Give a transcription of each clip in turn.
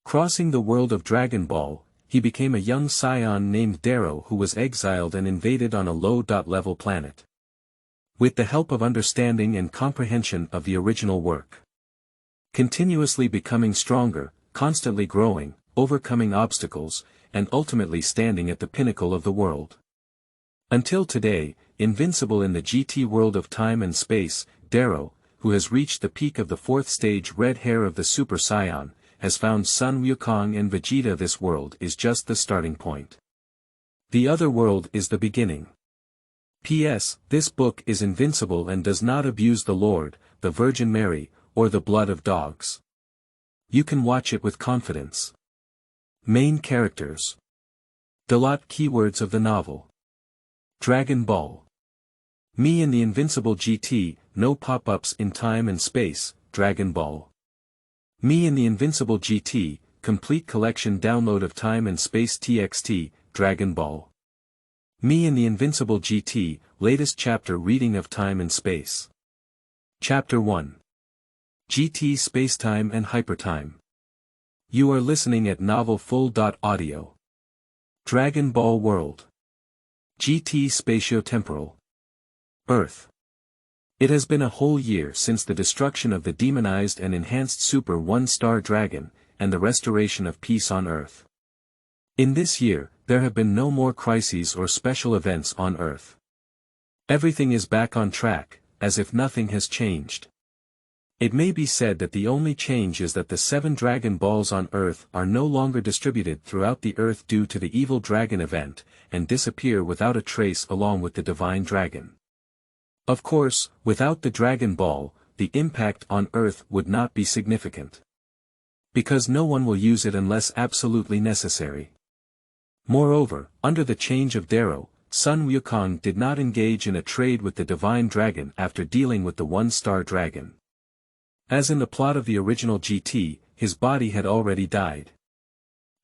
Crossing the world of Dragon Ball, he became a young Saiyan named Darot who was exiled and invaded on a low-level planet. With the help of understanding and comprehension of the original work. Continuously becoming stronger, constantly growing, overcoming obstacles, and ultimately standing at the pinnacle of the world. Until today, invincible in the GT world of time and space, Darot, who has reached the peak of the fourth stage red hair of the Super Saiyan, has found Sun Wukong and Vegeta. This world is just the starting point. The other world is the beginning. P.S. This book is invincible and does not abuse the Lord, the Virgin Mary, or the blood of dogs. You can watch it with confidence. Main characters. Darot. Keywords of the novel. Dragon Ball. Me in the Invincible GT, no pop-ups in time and space, Dragon Ball. Me in the Invincible GT, complete collection download of Time and Space TXT, Dragon Ball. Me in the Invincible GT, latest chapter reading of Time and Space. Chapter 1. GT Spacetime and Hypertime. You are listening at Novel Full.audio. Dragon Ball World. GT Spatiotemporal. Earth. It has been a whole year since the destruction of the demonized and enhanced Super One-Star Dragon, and the restoration of peace on Earth. In this year, there have been no more crises or special events on Earth. Everything is back on track, as if nothing has changed. It may be said that the only change is that the 7 Dragon Balls on Earth are no longer distributed throughout the Earth due to the Evil Dragon event, and disappear without a trace along with the Divine Dragon. Of course, without the Dragon Ball, the impact on Earth would not be significant. Because no one will use it unless absolutely necessary. Moreover, under the change of Darot, Sun Wukong did not engage in a trade with the Divine Dragon after dealing with the One-Star Dragon. As in the plot of the original GT, his body had already died.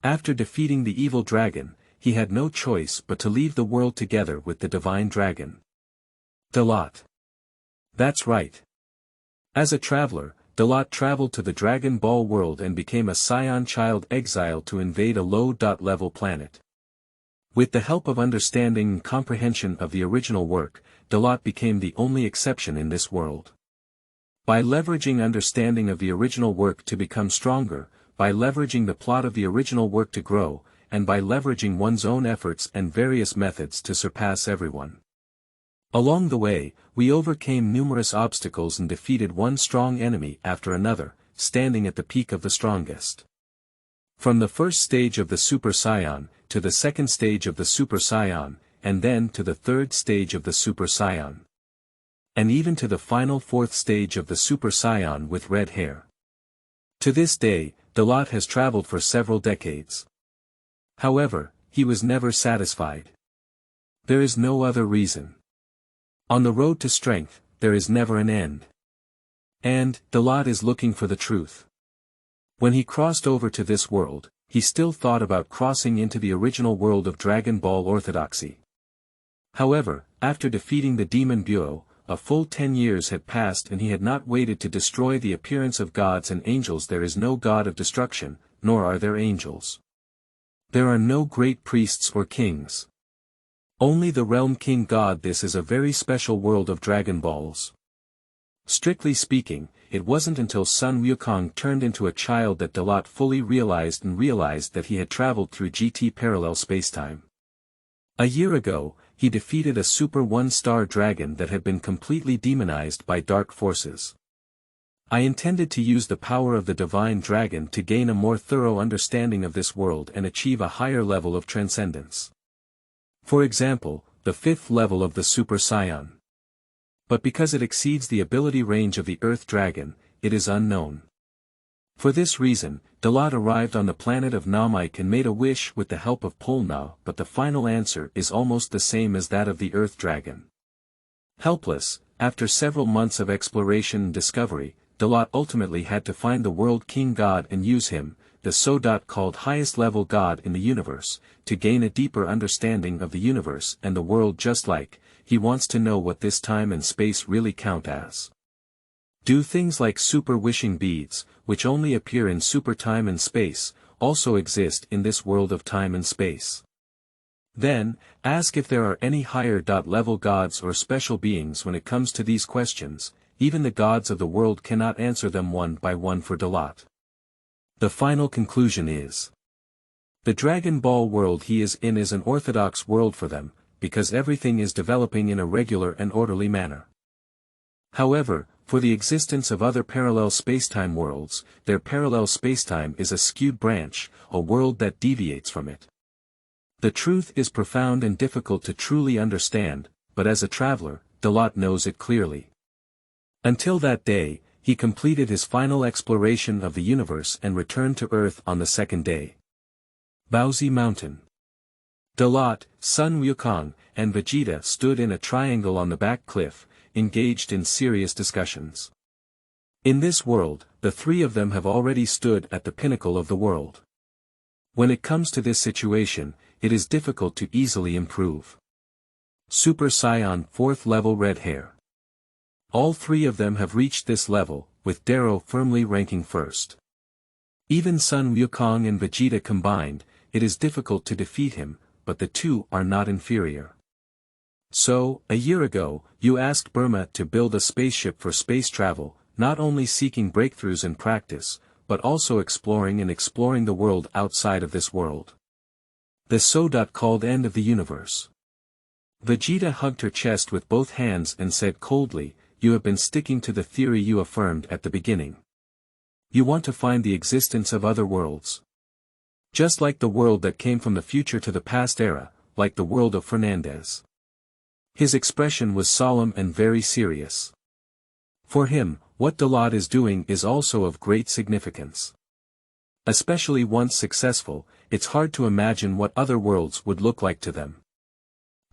After defeating the evil dragon, he had no choice but to leave the world together with the Divine Dragon. Darot. That's right. As a traveler, Darot traveled to the Dragon Ball world and became a Saiyan child exiled to invade a low-level planet. With the help of understanding and comprehension of the original work, Darot became the only exception in this world. By leveraging understanding of the original work to become stronger, by leveraging the plot of the original work to grow, and by leveraging one's own efforts and various methods to surpass everyone. Along the way, we overcame numerous obstacles and defeated one strong enemy after another, standing at the peak of the strongest. From the first stage of the Super Saiyan, to the second stage of the Super Saiyan, and then to the third stage of the Super Saiyan. And even to the final fourth stage of the Super Saiyan with red hair. To this day, Darot has traveled for several decades. However, he was never satisfied. There is no other reason. On the road to strength, there is never an end. And, Darot is looking for the truth. When he crossed over to this world, he still thought about crossing into the original world of Dragon Ball Orthodoxy. However, after defeating the Demon Bureau, a full 10 years had passed and he had not waited to destroy the appearance of gods and angels. There is no god of destruction, nor are there angels. There are no great priests or kings. Only the Realm King God. This is a very special world of Dragon Balls. Strictly speaking, it wasn't until Sun Wukong turned into a child that Darot fully realized that he had traveled through GT parallel spacetime. A year ago, he defeated a Super One-Star Dragon that had been completely demonized by dark forces. I intended to use the power of the Divine Dragon to gain a more thorough understanding of this world and achieve a higher level of transcendence. For example, the 5th level of the Super Saiyan. But because it exceeds the ability range of the Earth Dragon, it is unknown. For this reason, Darot arrived on the planet of Namek and made a wish with the help of Polna, but the final answer is almost the same as that of the Earth Dragon. Helpless, after several months of exploration and discovery, Darot ultimately had to find the World King God and use him, the so-called highest level God in the universe, to gain a deeper understanding of the universe and the world. Just like, he wants to know what this time and space really count as. Do things like super wishing beads, which only appear in super time and space, also exist in this world of time and space. Then, ask if there are any higher level gods or special beings. When it comes to these questions, even the gods of the world cannot answer them one by one for Darot. The final conclusion is: the Dragon Ball world he is in is an orthodox world for them, because everything is developing in a regular and orderly manner. However, for the existence of other parallel spacetime worlds, their parallel spacetime is a skewed branch, a world that deviates from it. The truth is profound and difficult to truly understand, but as a traveler, Darot knows it clearly. Until that day, he completed his final exploration of the universe and returned to Earth on the second day. Baozi Mountain. Darot, Sun Wukong, and Vegeta stood in a triangle on the back cliff, engaged in serious discussions. In this world, the three of them have already stood at the pinnacle of the world. When it comes to this situation, it is difficult to easily improve. Super Saiyan 4th level red hair. All three of them have reached this level, with Darot firmly ranking first. Even Sun Wukong and Vegeta combined, it is difficult to defeat him, but the two are not inferior. So, a year ago, you asked Burma to build a spaceship for space travel, not only seeking breakthroughs in practice, but also exploring the world outside of this world. The so-called end of the universe. Vegeta hugged her chest with both hands and said coldly, "You have been sticking to the theory you affirmed at the beginning. You want to find the existence of other worlds. Just like the world that came from the future to the past era, like the world of Fernandez." His expression was solemn and very serious. For him, what Darot is doing is also of great significance. Especially once successful, it's hard to imagine what other worlds would look like to them.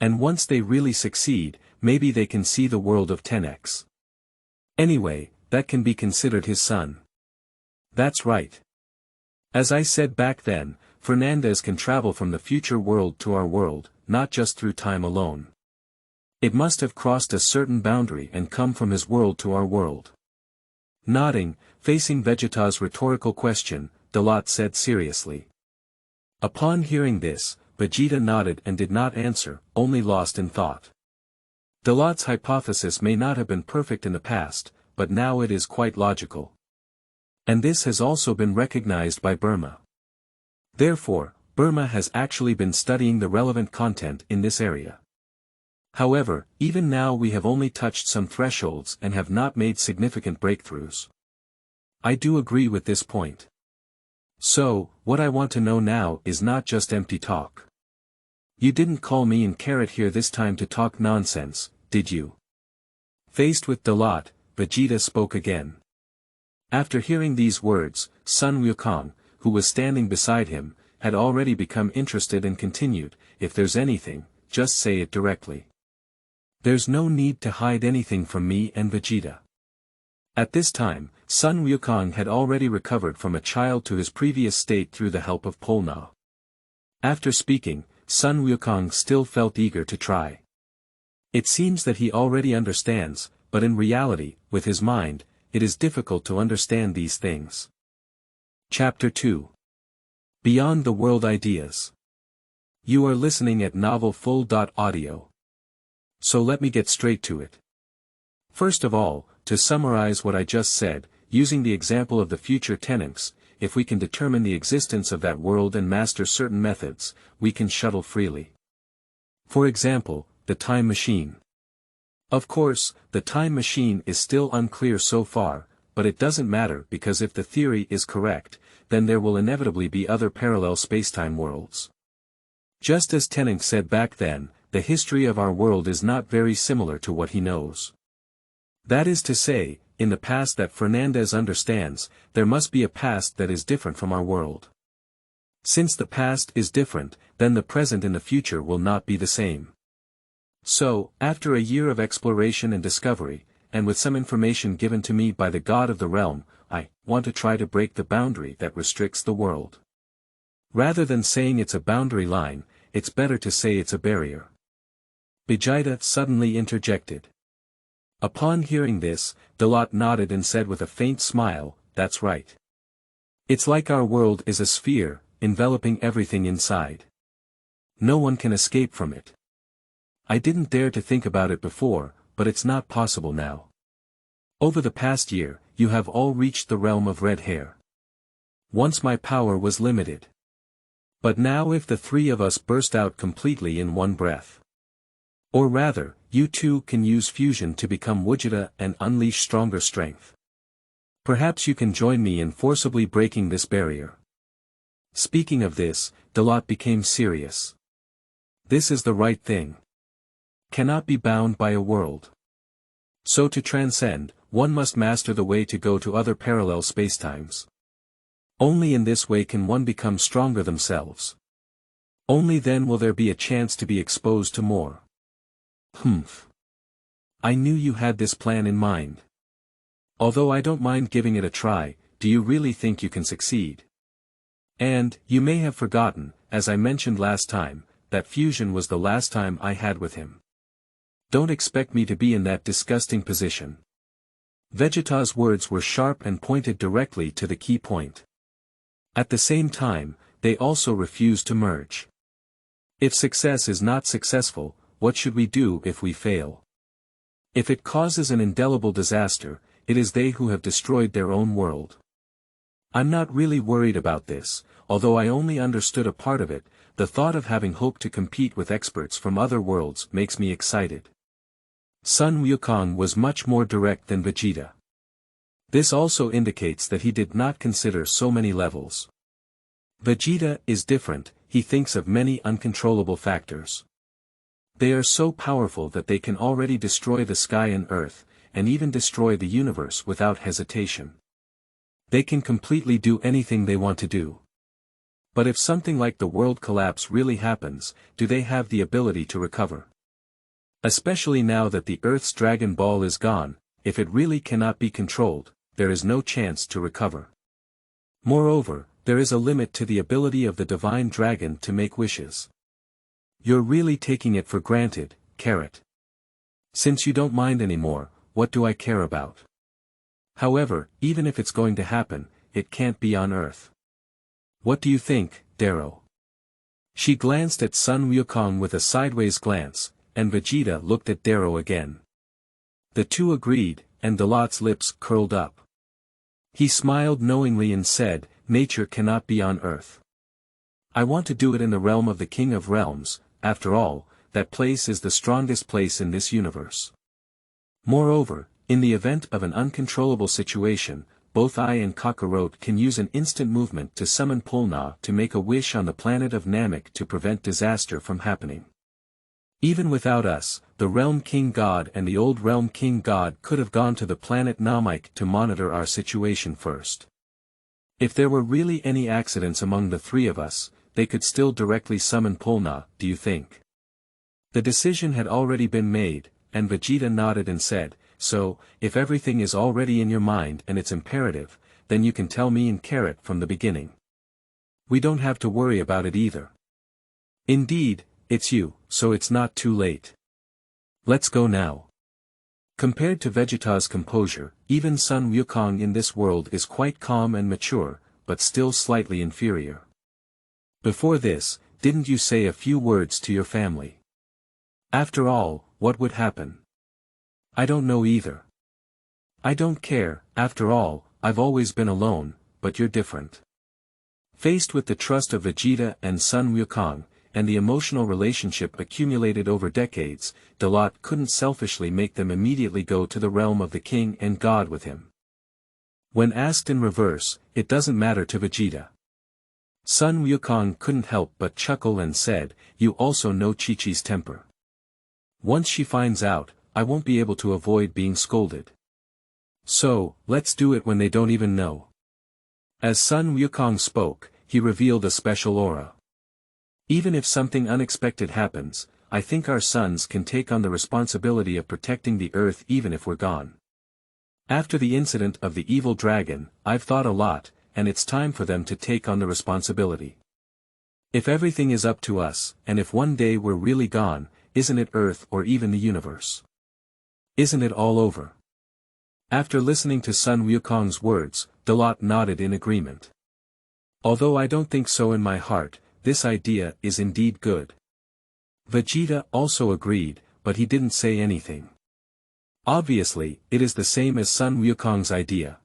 And once they really succeed, maybe they can see the world of 10x. Anyway, that can be considered his son. That's right. As I said back then, Fernandez can travel from the future world to our world, not just through time alone. It must have crossed a certain boundary and come from his world to our world. Nodding, facing Vegeta's rhetorical question, Darot said seriously. Upon hearing this, Vegeta nodded and did not answer, only lost in thought. Darot's hypothesis may not have been perfect in the past, but now it is quite logical. And this has also been recognized by Burma. Therefore, Burma has actually been studying the relevant content in this area. However, even now we have only touched some thresholds and have not made significant breakthroughs. I do agree with this point. So, what I want to know now is not just empty talk. You didn't call me in Carrot here this time to talk nonsense, did you? Faced with Darot, Vegeta spoke again. After hearing these words, Sun Wukong, who was standing beside him, had already become interested and continued, "If there's anything, just say it directly. There's no need to hide anything from me and Vegeta." At this time, Sun Wukong had already recovered from a child to his previous state through the help of Polna. After speaking, Sun Wukong still felt eager to try. It seems that he already understands, but in reality, with his mind, it is difficult to understand these things. Chapter 2. Beyond the World Ideas. You are listening at Novel Full.audio. So let me get straight to it. First of all, to summarize what I just said, using the example of the future tenants, if we can determine the existence of that world and master certain methods, we can shuttle freely. For example, the time machine. Of course, the time machine is still unclear so far, but it doesn't matter because if the theory is correct, then there will inevitably be other parallel spacetime worlds. Just as Tennant said back then, the history of our world is not very similar to what he knows. That is to say, in the past that Fernandez understands, there must be a past that is different from our world. Since the past is different, then the present and the future will not be the same. So, after a year of exploration and discovery, and with some information given to me by the God of the realm, I want to try to break the boundary that restricts the world. Rather than saying it's a boundary line, it's better to say it's a barrier. Vegeta suddenly interjected. Upon hearing this, Darot nodded and said with a faint smile, "That's right. It's like our world is a sphere, enveloping everything inside. No one can escape from it. I didn't dare to think about it before, but it's not possible now. Over the past year, you have all reached the realm of red hair. Once my power was limited. But now if the three of us burst out completely in one breath. Or rather, you two can use fusion to become Vegeta and unleash stronger strength. Perhaps you can join me in forcibly breaking this barrier. Speaking of this, Darot became serious. This is the right thing. Cannot be bound by a world. So to transcend, one must master the way to go to other parallel spacetimes. Only in this way can one become stronger themselves. Only then will there be a chance to be exposed to more. Humph. I knew you had this plan in mind. Although I don't mind giving it a try, do you really think you can succeed? And, you may have forgotten, as I mentioned last time, that fusion was the last time I had with him. Don't expect me to be in that disgusting position. Vegeta's words were sharp and pointed directly to the key point. At the same time, they also refused to merge. If success is not successful, what should we do if we fail? If it causes an indelible disaster, it is they who have destroyed their own world. I'm not really worried about this, although I only understood a part of it. The thought of having hope to compete with experts from other worlds makes me excited. Sun Wukong was much more direct than Vegeta. This also indicates that he did not consider so many levels. Vegeta is different, he thinks of many uncontrollable factors. They are so powerful that they can already destroy the sky and earth, and even destroy the universe without hesitation. They can completely do anything they want to do. But if something like the world collapse really happens, do they have the ability to recover? Especially now that the Earth's Dragon Ball is gone, if it really cannot be controlled, there is no chance to recover. Moreover, there is a limit to the ability of the Divine Dragon to make wishes. You're really taking it for granted, Carrot. Since you don't mind anymore, what do I care about? However, even if it's going to happen, it can't be on Earth. What do you think, Darot? She glanced at Sun Wukong with a sideways glance, and Vegeta looked at Darot again. The two agreed, and Darot's lips curled up. He smiled knowingly and said, "Nature cannot be on Earth. I want to do it in the realm of the King of Realms. After all, that place is the strongest place in this universe. Moreover, in the event of an uncontrollable situation, both I and Kakarot can use an instant movement to summon Polna to make a wish on the planet of Namek to prevent disaster from happening. Even without us, the Realm King God and the old Realm King God could have gone to the planet Namek to monitor our situation first. If there were really any accidents among the three of us, they could still directly summon Polna, do you think?" The decision had already been made, and Vegeta nodded and said, "So, if everything is already in your mind and it's imperative, then you can tell me and Carrot from the beginning. We don't have to worry about it either. Indeed, it's you, so it's not too late. Let's go now." Compared to Vegeta's composure, even Sun Wukong in this world is quite calm and mature, but still slightly inferior. "Before this, didn't you say a few words to your family? After all, what would happen?" "I don't know either. I don't care, after all, I've always been alone, but you're different." Faced with the trust of Vegeta and Sun Wukong, and the emotional relationship accumulated over decades, Darot couldn't selfishly make them immediately go to the realm of the King and God with him. When asked in reverse, it doesn't matter to Vegeta. Sun Wukong couldn't help but chuckle and said, "You also know Chi-Chi's temper. Once she finds out, I won't be able to avoid being scolded. So, let's do it when they don't even know." As Sun Wukong spoke, he revealed a special aura. "Even if something unexpected happens, I think our sons can take on the responsibility of protecting the Earth even if we're gone. After the incident of the evil dragon, I've thought a lot, and it's time for them to take on the responsibility. If everything is up to us, and if one day we're really gone, isn't it Earth or even the universe? Isn't it all over?" After listening to Sun Wukong's words, Darot nodded in agreement. Although I don't think so in my heart, this idea is indeed good. Vegeta also agreed, but he didn't say anything. Obviously, it is the same as Sun Wukong's idea.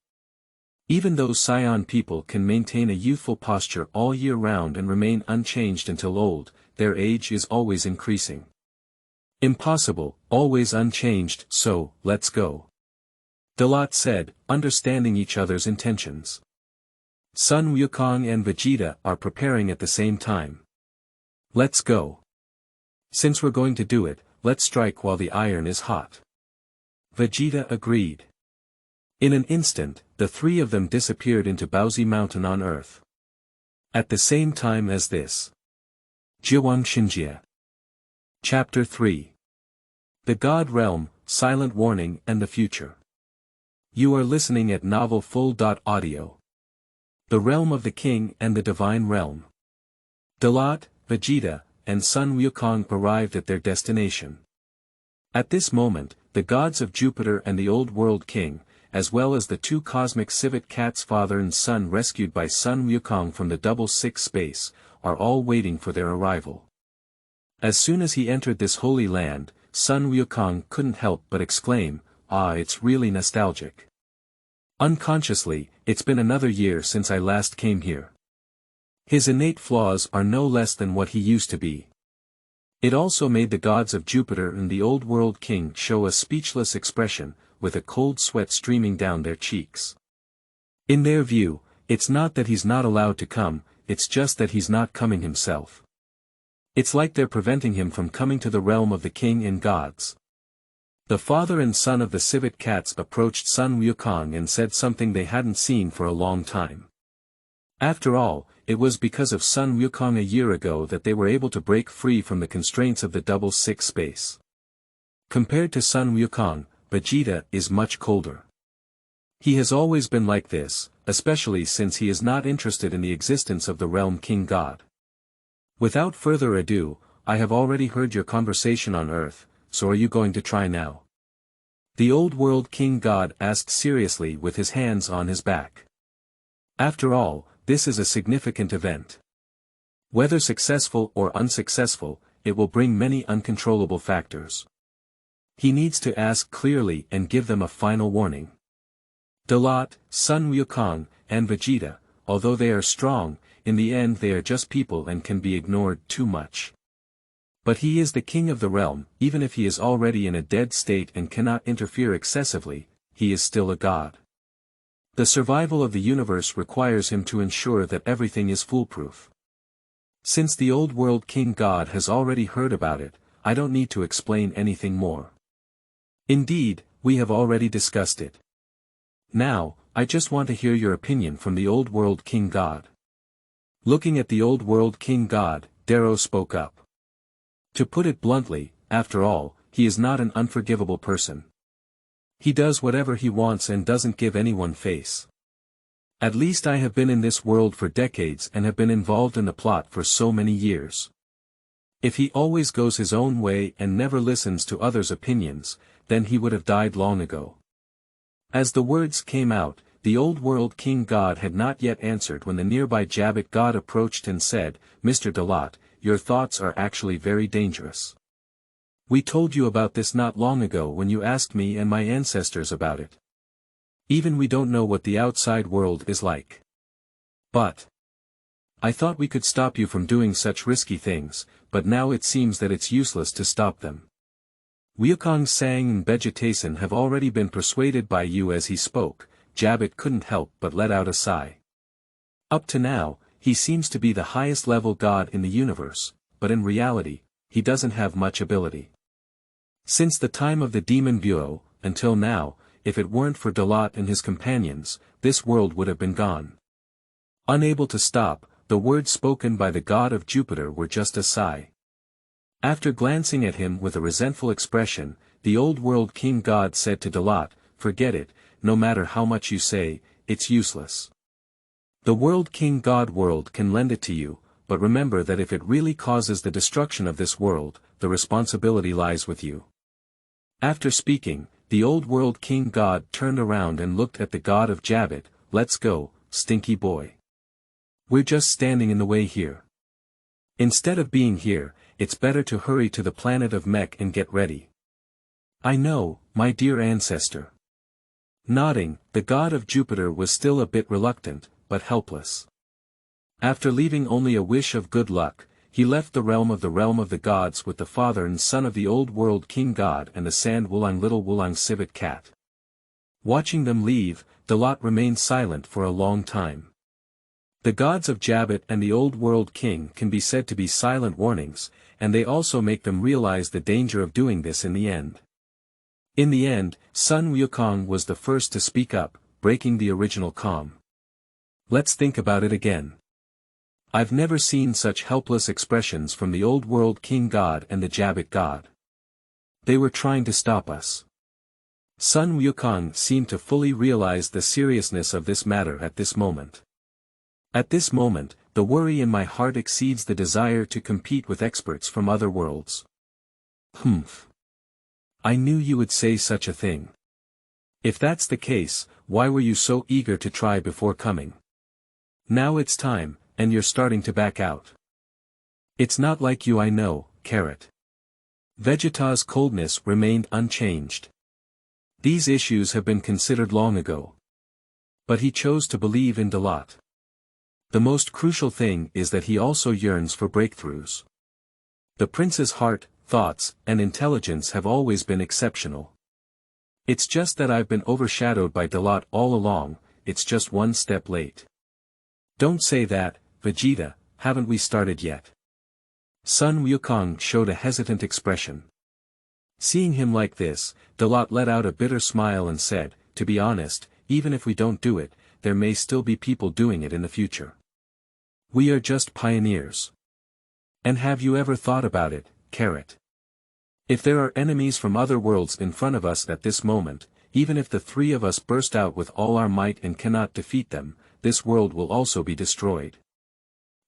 Even though Saiyan people can maintain a youthful posture all year round and remain unchanged until old, their age is always increasing. Impossible, always unchanged, so, let's go. Darot said, understanding each other's intentions. Sun Wukong and Vegeta are preparing at the same time. Let's go. Since we're going to do it, let's strike while the iron is hot. Vegeta agreed. In an instant, the three of them disappeared into Baozi Mountain on Earth. At the same time as this. Jiwang Xinjie. Chapter 3. The God Realm, Silent Warning and the Future. You are listening at Novel Full.audio. The Realm of the King and the Divine Realm. Darot, Vegeta, and Sun Wukong arrived at their destination. At this moment, the gods of Jupiter and the Old World King, as well as the two cosmic civet cats father and son rescued by Sun Wukong from the double six space, are all waiting for their arrival. As soon as he entered this holy land, Sun Wukong couldn't help but exclaim, "Ah, it's really nostalgic." Unconsciously, it's been another year since I last came here. His innate flaws are no less than what he used to be. It also made the gods of Jupiter and the Old World King show a speechless expression, with a cold sweat streaming down their cheeks. In their view, it's not that he's not allowed to come, it's just that he's not coming himself. It's like they're preventing him from coming to the realm of the king and gods. The father and son of the civet cats approached Sun Wukong and said something they hadn't seen for a long time. After all, it was because of Sun Wukong a year ago that they were able to break free from the constraints of the double six space. Compared to Sun Wukong, Vegeta is much colder. He has always been like this, especially since he is not interested in the existence of the realm king god. Without further ado, I have already heard your conversation on Earth, so are you going to try now? The Old World King God asked seriously with his hands on his back. After all, this is a significant event. Whether successful or unsuccessful, it will bring many uncontrollable factors. He needs to ask clearly and give them a final warning. Darot, Sun Wukong, and Vegeta, although they are strong, in the end they are just people and can be ignored too much. But he is the king of the realm, even if he is already in a dead state and cannot interfere excessively, he is still a god. The survival of the universe requires him to ensure that everything is foolproof. Since the Old World King God has already heard about it, I don't need to explain anything more. Indeed, we have already discussed it. Now, I just want to hear your opinion from the Old World King God. Looking at the Old World King God, Darot spoke up. To put it bluntly, after all, he is not an unforgivable person. He does whatever he wants and doesn't give anyone face. At least I have been in this world for decades and have been involved in the plot for so many years. If he always goes his own way and never listens to others' opinions, then he would have died long ago. As the words came out, the Old World King God had not yet answered when the nearby Jabbat God approached and said, "Mr. Darot, your thoughts are actually very dangerous. We told you about this not long ago when you asked me and my ancestors about it. Even we don't know what the outside world is like. But I thought we could stop you from doing such risky things, but now it seems that it's useless to stop them." Wukong, Sang and Vegetason have already been persuaded by you. As he spoke, Jabbat couldn't help but let out a sigh. Up to now, he seems to be the highest level god in the universe, but in reality, he doesn't have much ability. Since the time of the Demon Bureau, until now, if it weren't for Darot and his companions, this world would have been gone. Unable to stop, the words spoken by the god of Jupiter were just a sigh. After glancing at him with a resentful expression, the Old World King God said to Darot, "Forget it, no matter how much you say, it's useless. The World King God world can lend it to you, but remember that if it really causes the destruction of this world, the responsibility lies with you." After speaking, the Old World King God turned around and looked at the god of Jabbat. "Let's go, stinky boy. We're just standing in the way here. Instead of being here, it's better to hurry to the planet of Mech and get ready. I know, my dear ancestor. Nodding, the god of Jupiter was still a bit reluctant, but helpless. After leaving only a wish of good luck, he left the realm of the gods with the father and son of the old world king god and the sand Wulang little Wulang civet cat. Watching them leave, Darot remained silent for a long time. The gods of Jabot and the old world king can be said to be silent warnings, and they also make them realize the danger of doing this in the end. In the end, Sun Wukong was the first to speak up, breaking the original calm. Let's think about it again. I've never seen such helpless expressions from the old world king god and the Jabot god. They were trying to stop us. Sun Wukong seemed to fully realize the seriousness of this matter at this moment. At this moment, the worry in my heart exceeds the desire to compete with experts from other worlds. Humph. I knew you would say such a thing. If that's the case, why were you so eager to try before coming? Now it's time, and you're starting to back out. It's not like you, I know, Carrot. Vegeta's coldness remained unchanged. These issues have been considered long ago. But he chose to believe in Darot. The most crucial thing is that he also yearns for breakthroughs. The prince's heart, thoughts, and intelligence have always been exceptional. It's just that I've been overshadowed by Darot all along, it's just one step late. Don't say that, Vegeta, haven't we started yet? Sun Wukong showed a hesitant expression. Seeing him like this, Darot let out a bitter smile and said, to be honest, even if we don't do it, there may still be people doing it in the future. We are just pioneers. And have you ever thought about it, Carrot? If there are enemies from other worlds in front of us at this moment, even if the three of us burst out with all our might and cannot defeat them, this world will also be destroyed.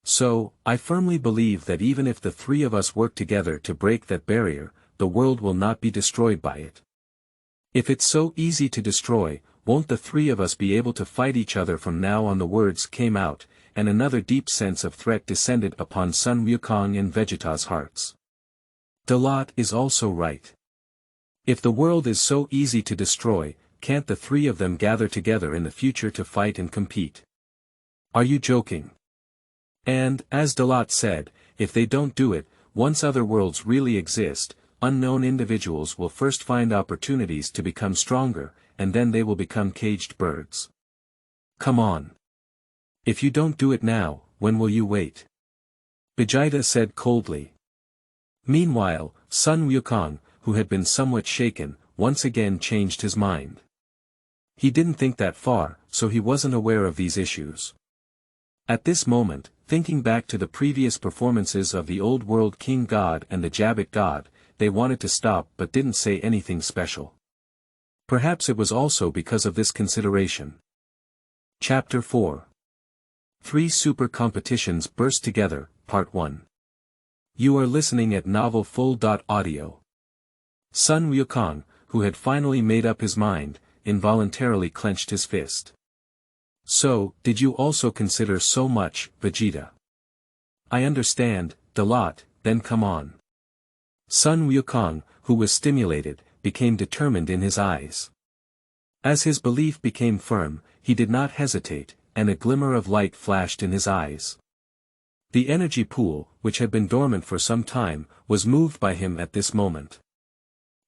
So, I firmly believe that even if the three of us work together to break that barrier, the world will not be destroyed by it. If it's so easy to destroy, won't the three of us be able to fight each other from now on? The words came out, and another deep sense of threat descended upon Sun Wukong and Vegeta's hearts. Darot is also right. If the world is so easy to destroy, can't the three of them gather together in the future to fight and compete? Are you joking? And, as Darot said, if they don't do it, once other worlds really exist, unknown individuals will first find opportunities to become stronger, and then they will become caged birds. Come on. If you don't do it now, when will you wait? Vegeta said coldly. Meanwhile, Sun Wukong, who had been somewhat shaken, once again changed his mind. He didn't think that far, so he wasn't aware of these issues. At this moment, thinking back to the previous performances of the old world king god and the Jabot god, they wanted to stop but didn't say anything special. Perhaps it was also because of this consideration. Chapter 4. 3 Super Competitions Burst Together, Part 1. You are listening at Novel Full.audio. Sun Wukong, who had finally made up his mind, involuntarily clenched his fist. So, did you also consider so much, Vegeta? I understand, Darot, then come on. Sun Wukong, who was stimulated, became determined in his eyes. As his belief became firm, he did not hesitate, and a glimmer of light flashed in his eyes. The energy pool, which had been dormant for some time, was moved by him at this moment.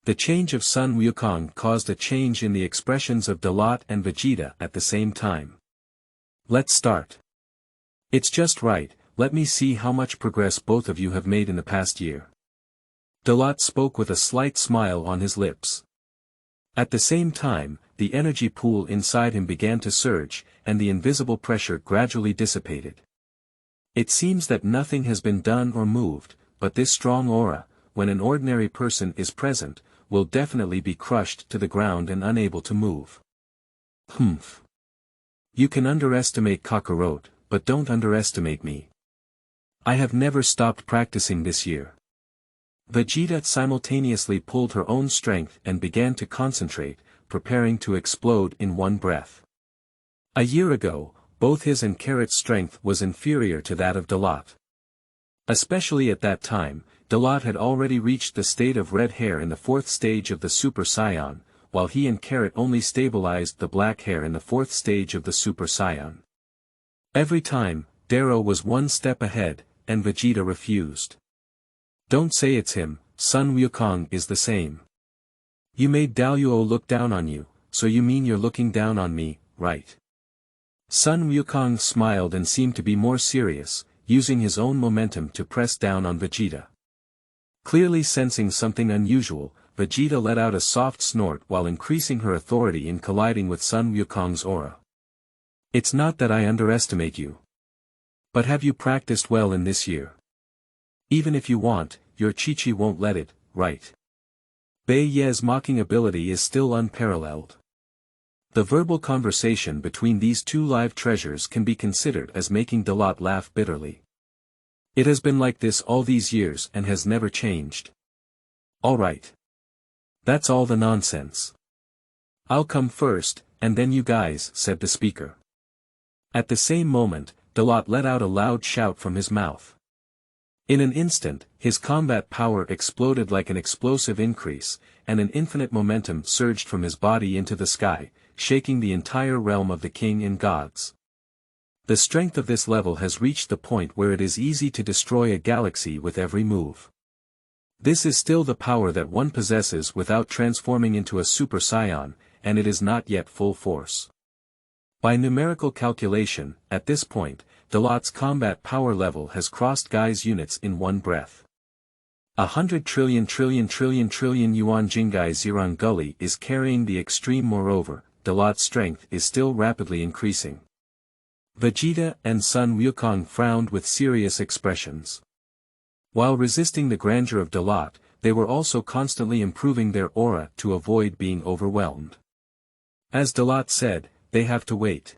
The change of Sun Wukong caused a change in the expressions of Darot and Vegeta at the same time. Let's start. It's just right, let me see how much progress both of you have made in the past year. Darot spoke with a slight smile on his lips. At the same time, the energy pool inside him began to surge, and the invisible pressure gradually dissipated. It seems that nothing has been done or moved, but this strong aura, when an ordinary person is present, will definitely be crushed to the ground and unable to move. Humph. You can underestimate Kakarot, but don't underestimate me. I have never stopped practicing this year. Vegeta simultaneously pulled her own strength and began to concentrate, preparing to explode in one breath. A year ago, both his and Carrot's strength was inferior to that of Darot. Especially at that time, Darot had already reached the state of red hair in the 4th stage of the Super Saiyan, while he and Carrot only stabilized the black hair in the 4th stage of the Super Saiyan. Every time, Darot was one step ahead, and Vegeta refused. Don't say it's him, Sun Wukong is the same. You made Daluo look down on you, so you mean you're looking down on me, right? Sun Wukong smiled and seemed to be more serious, using his own momentum to press down on Vegeta. Clearly sensing something unusual, Vegeta let out a soft snort while increasing her authority in colliding with Sun Wukong's aura. It's not that I underestimate you. But have you practiced well in this year? Even if you want, your Chi-Chi won't let it, right? Bai Ye's mocking ability is still unparalleled. The verbal conversation between these two live treasures can be considered as making Darot laugh bitterly. It has been like this all these years and has never changed. Alright. That's all the nonsense. I'll come first, and then you guys, said the speaker. At the same moment, Darot let out a loud shout from his mouth. In an instant, his combat power exploded like an explosive increase, and an infinite momentum surged from his body into the sky, shaking the entire realm of the king and gods. The strength of this level has reached the point where it is easy to destroy a galaxy with every move. This is still the power that one possesses without transforming into a Super Saiyan, and it is not yet full force. By numerical calculation, at this point, Darot's combat power level has crossed Gai's units in one breath. 100 trillion yuan Jingai Zirang Gully is carrying the extreme. Moreover, Darot's strength is still rapidly increasing. Vegeta and Sun Wukong frowned with serious expressions. While resisting the grandeur of Darot, they were also constantly improving their aura to avoid being overwhelmed. As Darot said, they have to wait.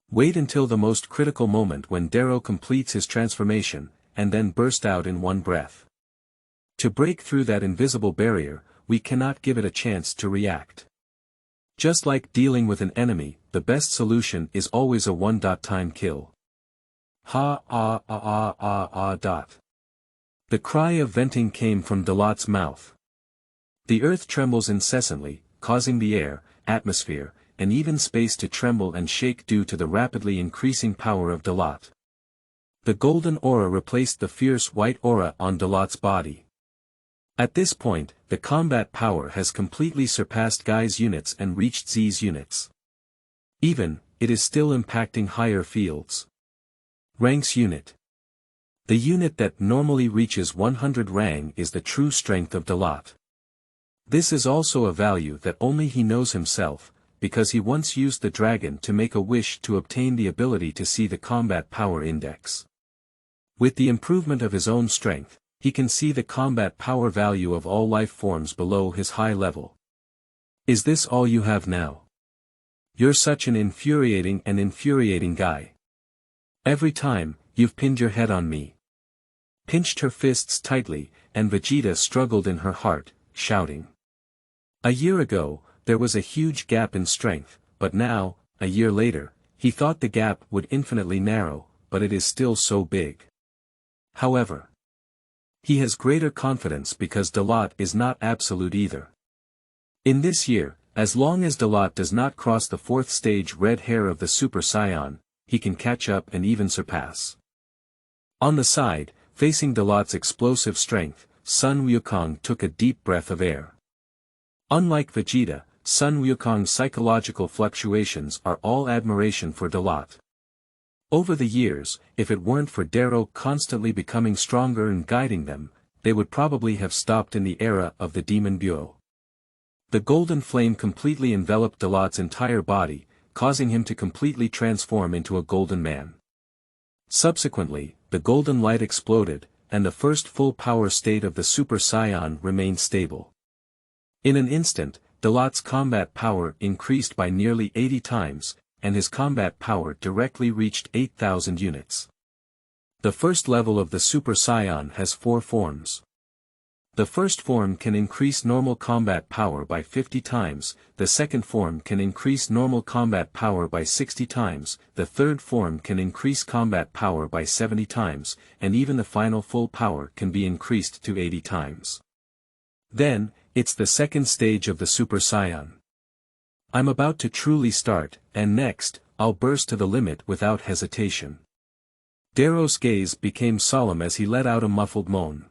Wait until the most critical moment when Darot completes his transformation, and then burst out in one breath. To break through that invisible barrier, we cannot give it a chance to react. Just like dealing with an enemy, the best solution is always a one-time kill. Dot. The cry of venting came from Darot's mouth. The earth trembles incessantly, causing the air, atmosphere, and even space to tremble and shake due to the rapidly increasing power of Darot. The golden aura replaced the fierce white aura on Darot's body. At this point, the combat power has completely surpassed Gai's units and reached Z's units. Even, it is still impacting higher fields. Ranks unit. The unit that normally reaches 100 rang is the true strength of Darot. This is also a value that only he knows himself, because he once used the dragon to make a wish to obtain the ability to see the combat power index. With the improvement of his own strength, he can see the combat power value of all life forms below his high level. Is this all you have now? You're such an infuriating guy. Every time, you've pinned your head on me. Pinched her fists tightly, and Vegeta struggled in her heart, shouting. A year ago, there was a huge gap in strength, but now, a year later, he thought the gap would infinitely narrow, but it is still so big. However, he has greater confidence because Darot is not absolute either. In this year, as long as Darot does not cross the 4th stage red hair of the Super Saiyan, he can catch up and even surpass. On the side, facing Darot's explosive strength, Sun Wukong took a deep breath of air. Unlike Vegeta, Sun Wukong's psychological fluctuations are all admiration for Darot. Over the years, if it weren't for Darot constantly becoming stronger and guiding them, they would probably have stopped in the era of the Demon Buo. The golden flame completely enveloped Darot's entire body, causing him to completely transform into a golden man. Subsequently, the golden light exploded, and the first full power state of the Super Saiyan remained stable. In an instant, Darot's combat power increased by nearly 80 times, and his combat power directly reached 8,000 units. The first level of the Super Saiyan has 4 forms. The first form can increase normal combat power by 50 times, the second form can increase normal combat power by 60 times, the third form can increase combat power by 70 times, and even the final full power can be increased to 80 times. Then, it's the second stage of the Super Saiyan. I'm about to truly start, and next, I'll burst to the limit without hesitation. Darot's gaze became solemn as he let out a muffled moan.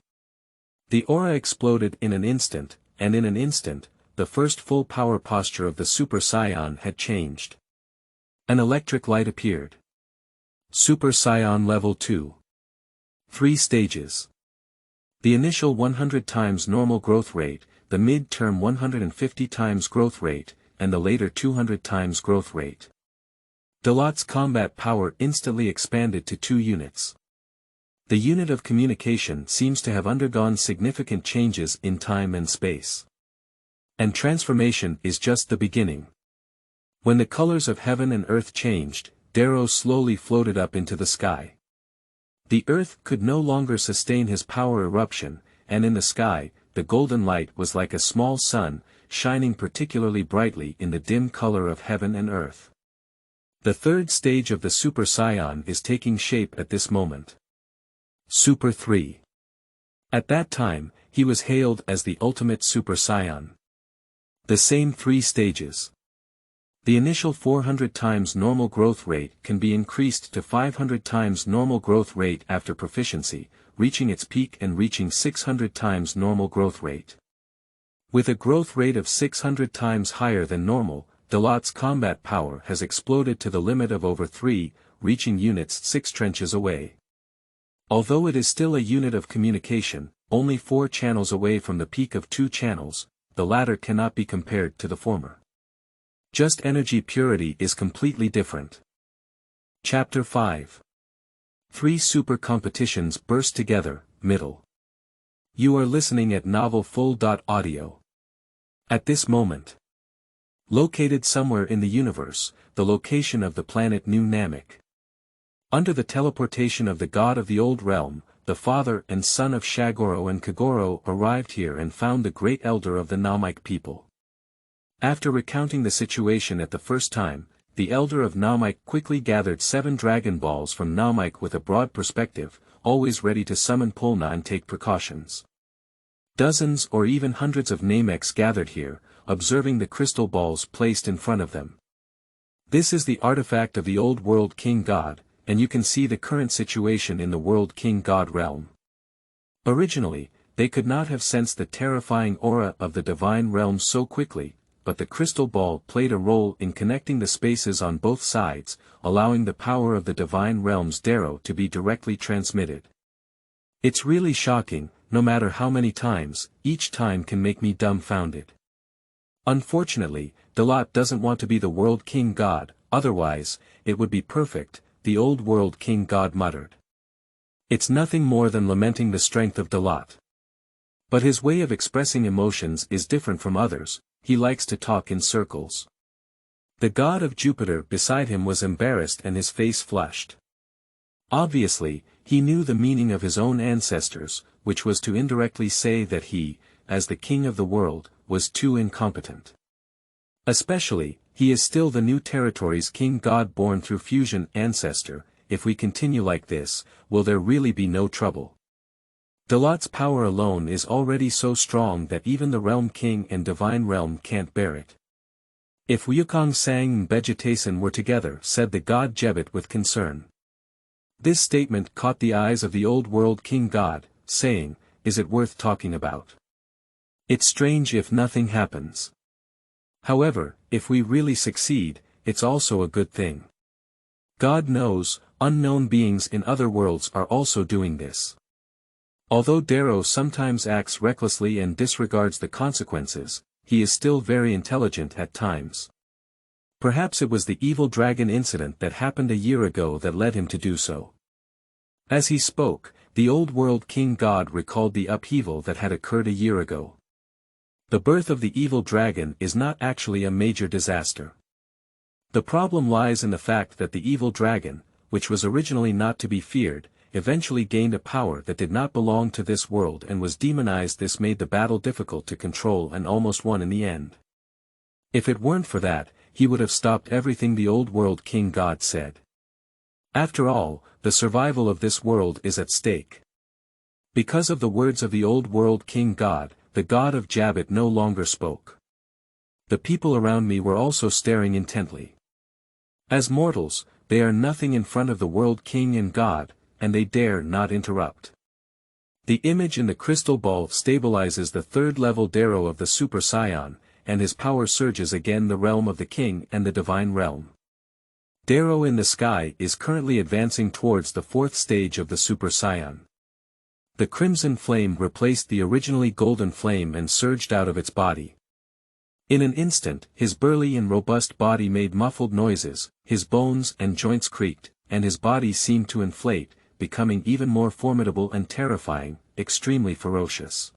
The aura exploded in an instant, and in an instant, the first full power posture of the Super Saiyan had changed. An electric light appeared. Super Saiyan Level 2. 3 stages. The initial 100 times normal growth rate, the mid-term 150 times growth rate, and the later 200 times growth rate. Darot's combat power instantly expanded to 2 units. The unit of communication seems to have undergone significant changes in time and space. And transformation is just the beginning. When the colors of heaven and earth changed, Darot slowly floated up into the sky. The earth could no longer sustain his power eruption, and in the sky, the golden light was like a small sun, shining particularly brightly in the dim color of heaven and earth. The third stage of the Super Saiyan is taking shape at this moment. Super 3. At that time, he was hailed as the ultimate Super Saiyan. The same 3 stages. The initial 400 times normal growth rate can be increased to 500 times normal growth rate after proficiency, reaching its peak and reaching 600 times normal growth rate. With a growth rate of 600 times higher than normal, Darot's combat power has exploded to the limit of over 3, reaching units 6 trenches away. Although it is still a unit of communication, only 4 channels away from the peak of 2 channels, the latter cannot be compared to the former. Just energy purity is completely different. Chapter 5. 3 super competitions burst together, middle. You are listening at Novel Full. Audio. At this moment. Located somewhere in the universe, the location of the planet New Namek. Under the teleportation of the god of the old realm, the father and son of Shagoro and Kagoro arrived here and found the great elder of the Namek people. After recounting the situation at the first time, the elder of Namek quickly gathered 7 Dragon Balls from Namek with a broad perspective, always ready to summon Polna and take precautions. Dozens or even hundreds of Nameks gathered here, observing the crystal balls placed in front of them. This is the artifact of the old world king god, and you can see the current situation in the world king god realm. Originally, they could not have sensed the terrifying aura of the divine realm so quickly, but the crystal ball played a role in connecting the spaces on both sides, allowing the power of the divine realm's Darot to be directly transmitted. It's really shocking, no matter how many times, each time can make me dumbfounded. Unfortunately, Darot doesn't want to be the world king god, otherwise, it would be perfect, the old world king god muttered. It's nothing more than lamenting the strength of Darot. But his way of expressing emotions is different from others, he likes to talk in circles. The god of Jupiter beside him was embarrassed and his face flushed. Obviously, he knew the meaning of his own ancestors, which was to indirectly say that he, as the king of the world, was too incompetent. Especially, he is still the new territory's king god born through fusion ancestor. If we continue like this, will there really be no trouble? Darot's power alone is already so strong that even the realm king and divine realm can't bear it. If Wukong Sang and Vegetason were together, said the god Jebet with concern. This statement caught the eyes of the old world king god, saying, is it worth talking about? It's strange if nothing happens. However, if we really succeed, it's also a good thing. God knows, unknown beings in other worlds are also doing this. Although Darot sometimes acts recklessly and disregards the consequences, he is still very intelligent at times. Perhaps it was the evil dragon incident that happened a year ago that led him to do so. As he spoke, the old world king god recalled the upheaval that had occurred a year ago. The birth of the evil dragon is not actually a major disaster. The problem lies in the fact that the evil dragon, which was originally not to be feared, eventually gained a power that did not belong to this world and was demonized. This made the battle difficult to control and almost won in the end. If it weren't for that, he would have stopped everything the old world king god said. After all, the survival of this world is at stake. Because of the words of the old world king god, the god of Jabbat no longer spoke. The people around me were also staring intently. As mortals, they are nothing in front of the world king and god, and they dare not interrupt. The image in the crystal ball stabilizes the third-level Darot of the Super Saiyan, and his power surges again the realm of the king and the divine realm. Darot in the sky is currently advancing towards the fourth stage of the Super Saiyan. The crimson flame replaced the originally golden flame and surged out of its body. In an instant, his burly and robust body made muffled noises, his bones and joints creaked, and his body seemed to inflate, becoming even more formidable and terrifying, extremely ferocious.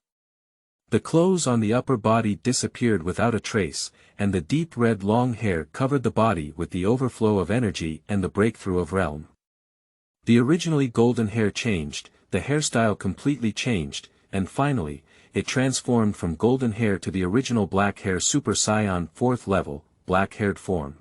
The clothes on the upper body disappeared without a trace, and the deep red long hair covered the body with the overflow of energy and the breakthrough of realm. The originally golden hair changed, the hairstyle completely changed, and finally, it transformed from golden hair to the original black hair Super Saiyan 4th level, black-haired form.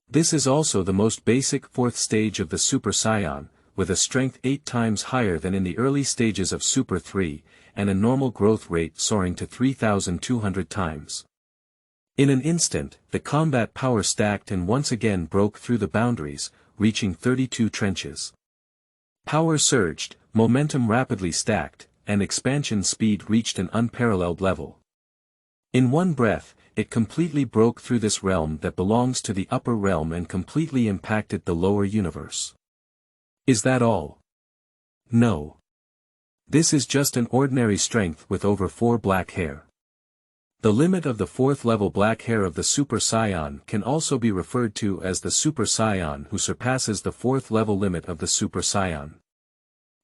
This is also the most basic 4th stage of the Super Saiyan, with a strength 8 times higher than in the early stages of Super 3, and a normal growth rate soaring to 3,200 times. In an instant, the combat power stacked and once again broke through the boundaries, reaching 32 trenches. Power surged, momentum rapidly stacked, and expansion speed reached an unparalleled level. In one breath, it completely broke through this realm that belongs to the upper realm and completely impacted the lower universe. Is that all? No. This is just an ordinary strength with over 4 black hair. The limit of the 4th level black hair of the Super Saiyan can also be referred to as the Super Saiyan who surpasses the 4th level limit of the Super Saiyan.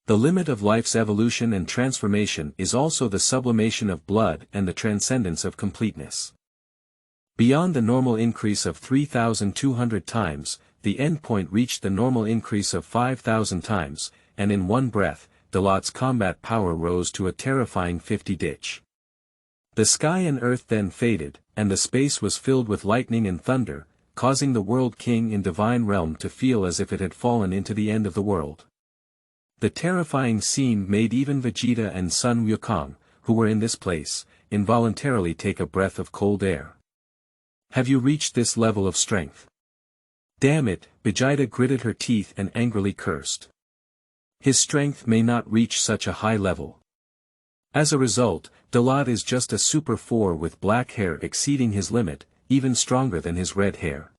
The limit of life's evolution and transformation is also the sublimation of blood and the transcendence of completeness. Beyond the normal increase of 3,200 times, the endpoint reached the normal increase of 5,000 times, and in one breath, Darot's combat power rose to a terrifying 50 ditch. The sky and earth then faded, and the space was filled with lightning and thunder, causing the world king in divine realm to feel as if it had fallen into the end of the world. The terrifying scene made even Vegeta and Sun Wukong, who were in this place, involuntarily take a breath of cold air. Have you reached this level of strength? Damn it, Vegeta gritted her teeth and angrily cursed. His strength may not reach such a high level. As a result, Darot is just a Super 4 with black hair exceeding his limit, even stronger than his red hair.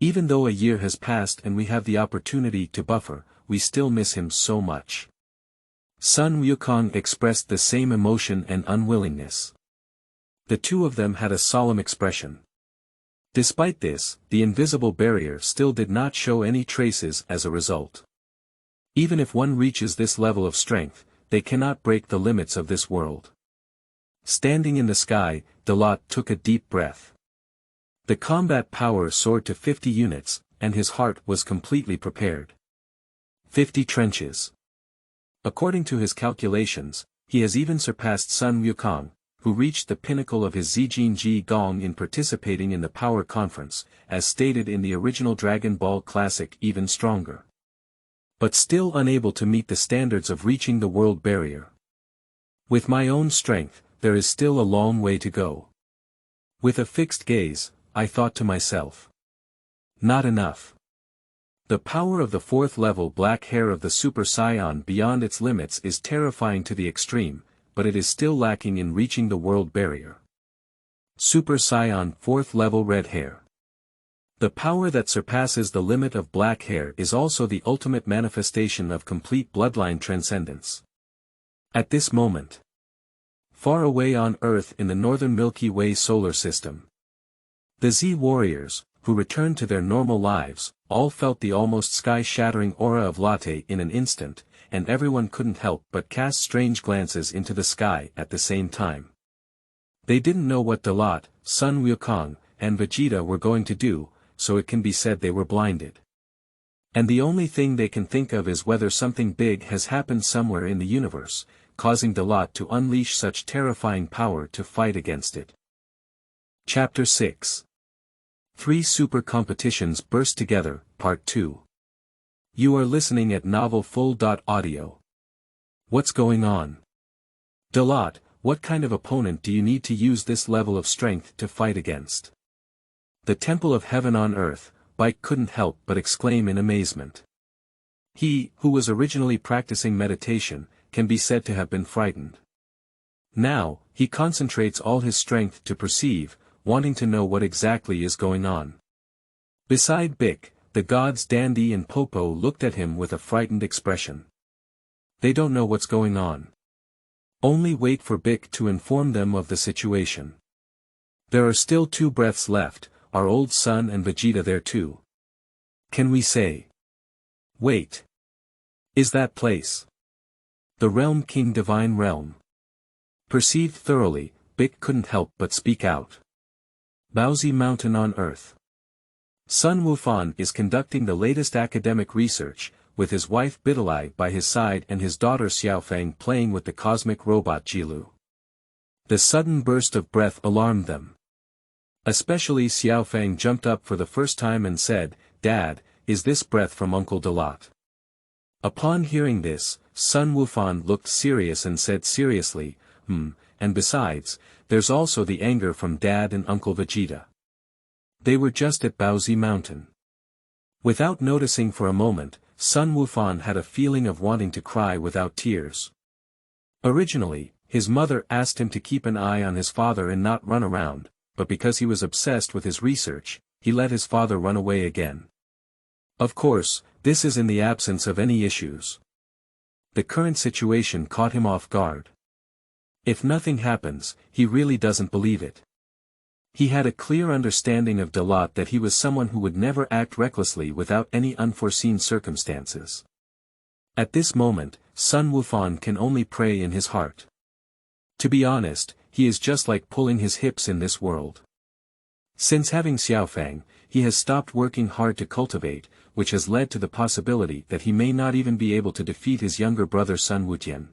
Even though a year has passed and we have the opportunity to buffer, we still miss him so much. Sun Wukong expressed the same emotion and unwillingness. The two of them had a solemn expression. Despite this, the invisible barrier still did not show any traces as a result. Even if one reaches this level of strength, they cannot break the limits of this world. Standing in the sky, Darot took a deep breath. The combat power soared to 50 units, and his heart was completely prepared. 50 trenches. According to his calculations, he has even surpassed Sun Wukong, who reached the pinnacle of his Zijin Gong in participating in the Power Conference, as stated in the original Dragon Ball Classic, even stronger. But still unable to meet the standards of reaching the world barrier. With my own strength, there is still a long way to go. With a fixed gaze, I thought to myself. Not enough. The power of the 4th level black hair of the Super Saiyan beyond its limits is terrifying to the extreme, but it is still lacking in reaching the world barrier. Super Saiyan 4th level red hair. The power that surpasses the limit of black hair is also the ultimate manifestation of complete bloodline transcendence. At this moment, far away on Earth in the northern Milky Way solar system, the Z warriors, who returned to their normal lives, all felt the almost sky-shattering aura of Latte in an instant, and everyone couldn't help but cast strange glances into the sky at the same time. They didn't know what Darot, Sun Wukong, and Vegeta were going to do, so it can be said they were blinded. And the only thing they can think of is whether something big has happened somewhere in the universe, causing Darot to unleash such terrifying power to fight against it. Chapter 6. 3 Super Competitions Burst Together, Part 2. You are listening at Novel Full.audio. What's going on? Darot, what kind of opponent do you need to use this level of strength to fight against? The Temple of Heaven on Earth, Bike couldn't help but exclaim in amazement. He, who was originally practicing meditation, can be said to have been frightened. Now, he concentrates all his strength to perceive, wanting to know what exactly is going on. Beside Bick, the gods Dandy and Popo looked at him with a frightened expression. They don't know what's going on. Only wait for Bick to inform them of the situation. There are still 2 breaths left, our old son and Vegeta there too. Can we say? Wait. Is that place? The Realm King Divine Realm. Perceived thoroughly, Bick couldn't help but speak out. Bowsy Mountain on Earth. Sun Wukong is conducting the latest academic research, with his wife Bidalai by his side and his daughter Xiaofeng playing with the cosmic robot Jilu. The sudden burst of breath alarmed them. Especially Xiaofeng jumped up for the first time and said, "Dad, is this breath from Uncle Darot?" Upon hearing this, Sun Wukong looked serious and said seriously, and besides, there's also the anger from Dad and Uncle Vegeta. They were just at Bowsy Mountain. Without noticing for a moment, Sun Wukong had a feeling of wanting to cry without tears. Originally, his mother asked him to keep an eye on his father and not run around, but because he was obsessed with his research, he let his father run away again. Of course, this is in the absence of any issues. The current situation caught him off guard. If nothing happens, he really doesn't believe it. He had a clear understanding of Darot that he was someone who would never act recklessly without any unforeseen circumstances. At this moment, Sun Wukong can only pray in his heart. To be honest, he is just like pulling his hips in this world. Since having Xiaofeng, he has stopped working hard to cultivate, which has led to the possibility that he may not even be able to defeat his younger brother Sun Wutian.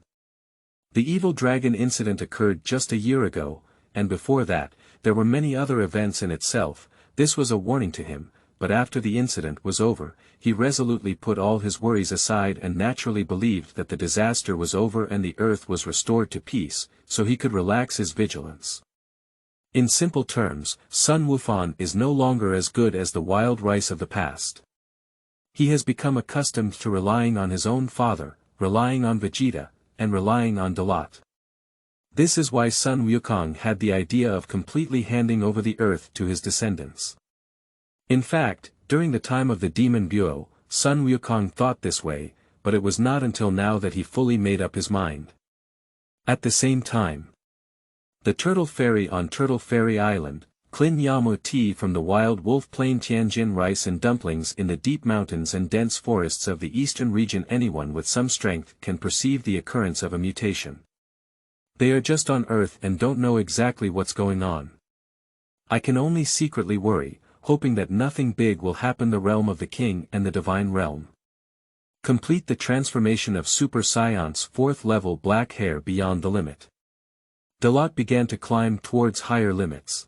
The evil dragon incident occurred just a year ago, and before that, there were many other events in itself. This was a warning to him, but after the incident was over, he resolutely put all his worries aside and naturally believed that the disaster was over and the earth was restored to peace, so he could relax his vigilance. In simple terms, Sun Wukong is no longer as good as the wild rice of the past. He has become accustomed to relying on his own father, relying on Vegeta, and relying on Darot. This is why Sun Wukong had the idea of completely handing over the earth to his descendants. In fact, during the time of the Demon Bureau, Sun Wukong thought this way, but it was not until now that he fully made up his mind. At the same time, the Turtle Fairy on Turtle Fairy Island, Klin Yamu tea from the wild wolf plain Tianjin rice and dumplings in the deep mountains and dense forests of the eastern region. Anyone with some strength can perceive the occurrence of a mutation. They are just on Earth and don't know exactly what's going on. I can only secretly worry, hoping that nothing big will happen. The realm of the king and the divine realm. Complete the transformation of Super Saiyan's 4th level black hair beyond the limit. Darot began to climb towards higher limits.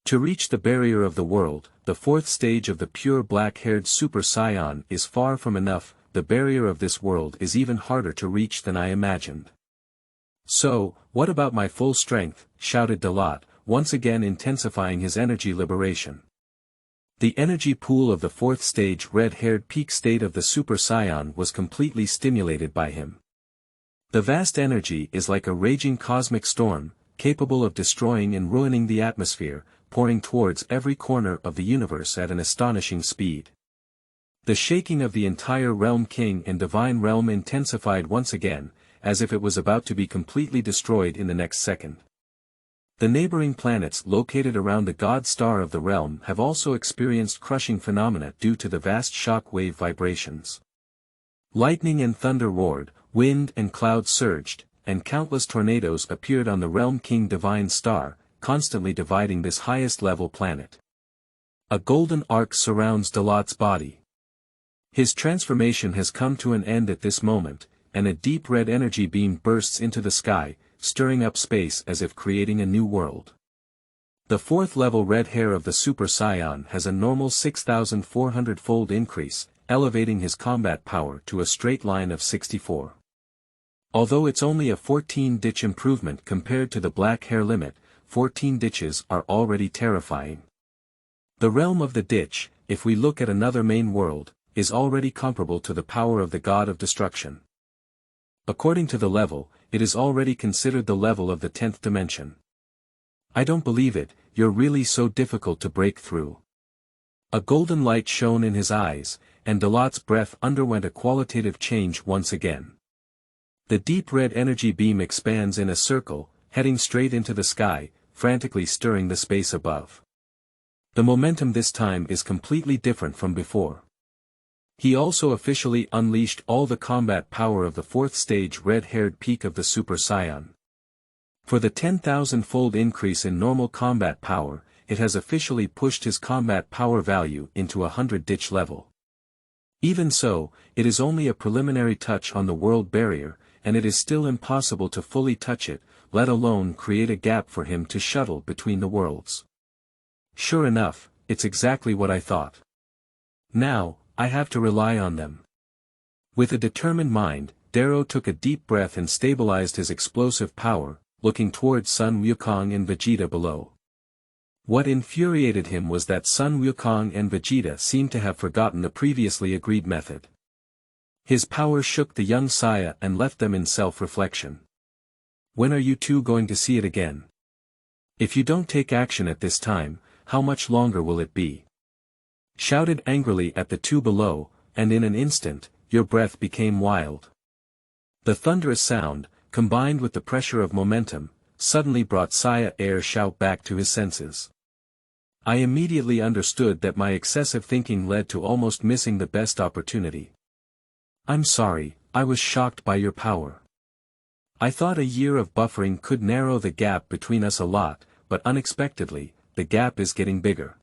To reach the barrier of the world, the 4th stage of the pure black-haired Super Saiyan is far from enough. The barrier of this world is even harder to reach than I imagined. So, what about my full strength? Shouted Darot, once again intensifying his energy liberation. The energy pool of the 4th stage red-haired peak state of the Super Saiyan was completely stimulated by him. The vast energy is like a raging cosmic storm, capable of destroying and ruining the atmosphere, pouring towards every corner of the universe at an astonishing speed. The shaking of the entire Realm King and Divine Realm intensified once again, as if it was about to be completely destroyed in the next second. The neighboring planets located around the god star of the realm have also experienced crushing phenomena due to the vast shock wave vibrations. Lightning and thunder roared, wind and clouds surged, and countless tornadoes appeared on the Realm King Divine Star, constantly dividing this highest level planet. A golden arc surrounds Darot's body. His transformation has come to an end at this moment, and a deep red energy beam bursts into the sky, stirring up space as if creating a new world. The fourth level red hair of the Super Saiyan has a normal 6,400-fold increase, elevating his combat power to a straight line of 64. Although it's only a 14-ditch improvement compared to the black hair limit, 14 ditches are already terrifying. The realm of the ditch, if we look at another main world, is already comparable to the power of the god of destruction. According to the level, it is already considered the level of the 10th dimension. I don't believe it, you're really so difficult to break through. A golden light shone in his eyes, and Darot's breath underwent a qualitative change once again. The deep red energy beam expands in a circle, heading straight into the sky, frantically stirring the space above. The momentum this time is completely different from before. He also officially unleashed all the combat power of the fourth stage red-haired peak of the Super Saiyan. For the 10,000-fold increase in normal combat power, it has officially pushed his combat power value into a 100-ditch level. Even so, it is only a preliminary touch on the world barrier, and it is still impossible to fully touch it, let alone create a gap for him to shuttle between the worlds. Sure enough, it's exactly what I thought. Now, I have to rely on them. With a determined mind, Darot took a deep breath and stabilized his explosive power, looking towards Sun Wukong and Vegeta below. What infuriated him was that Sun Wukong and Vegeta seemed to have forgotten the previously agreed method. His power shook the young Saiyan and left them in self-reflection. When are you two going to see it again? If you don't take action at this time, how much longer will it be? Shouted angrily at the two below, and in an instant, your breath became wild. The thunderous sound, combined with the pressure of momentum, suddenly brought Saiyan air shout back to his senses. I immediately understood that my excessive thinking led to almost missing the best opportunity. I'm sorry, I was shocked by your power. I thought a year of buffering could narrow the gap between us a lot, but unexpectedly, the gap is getting bigger.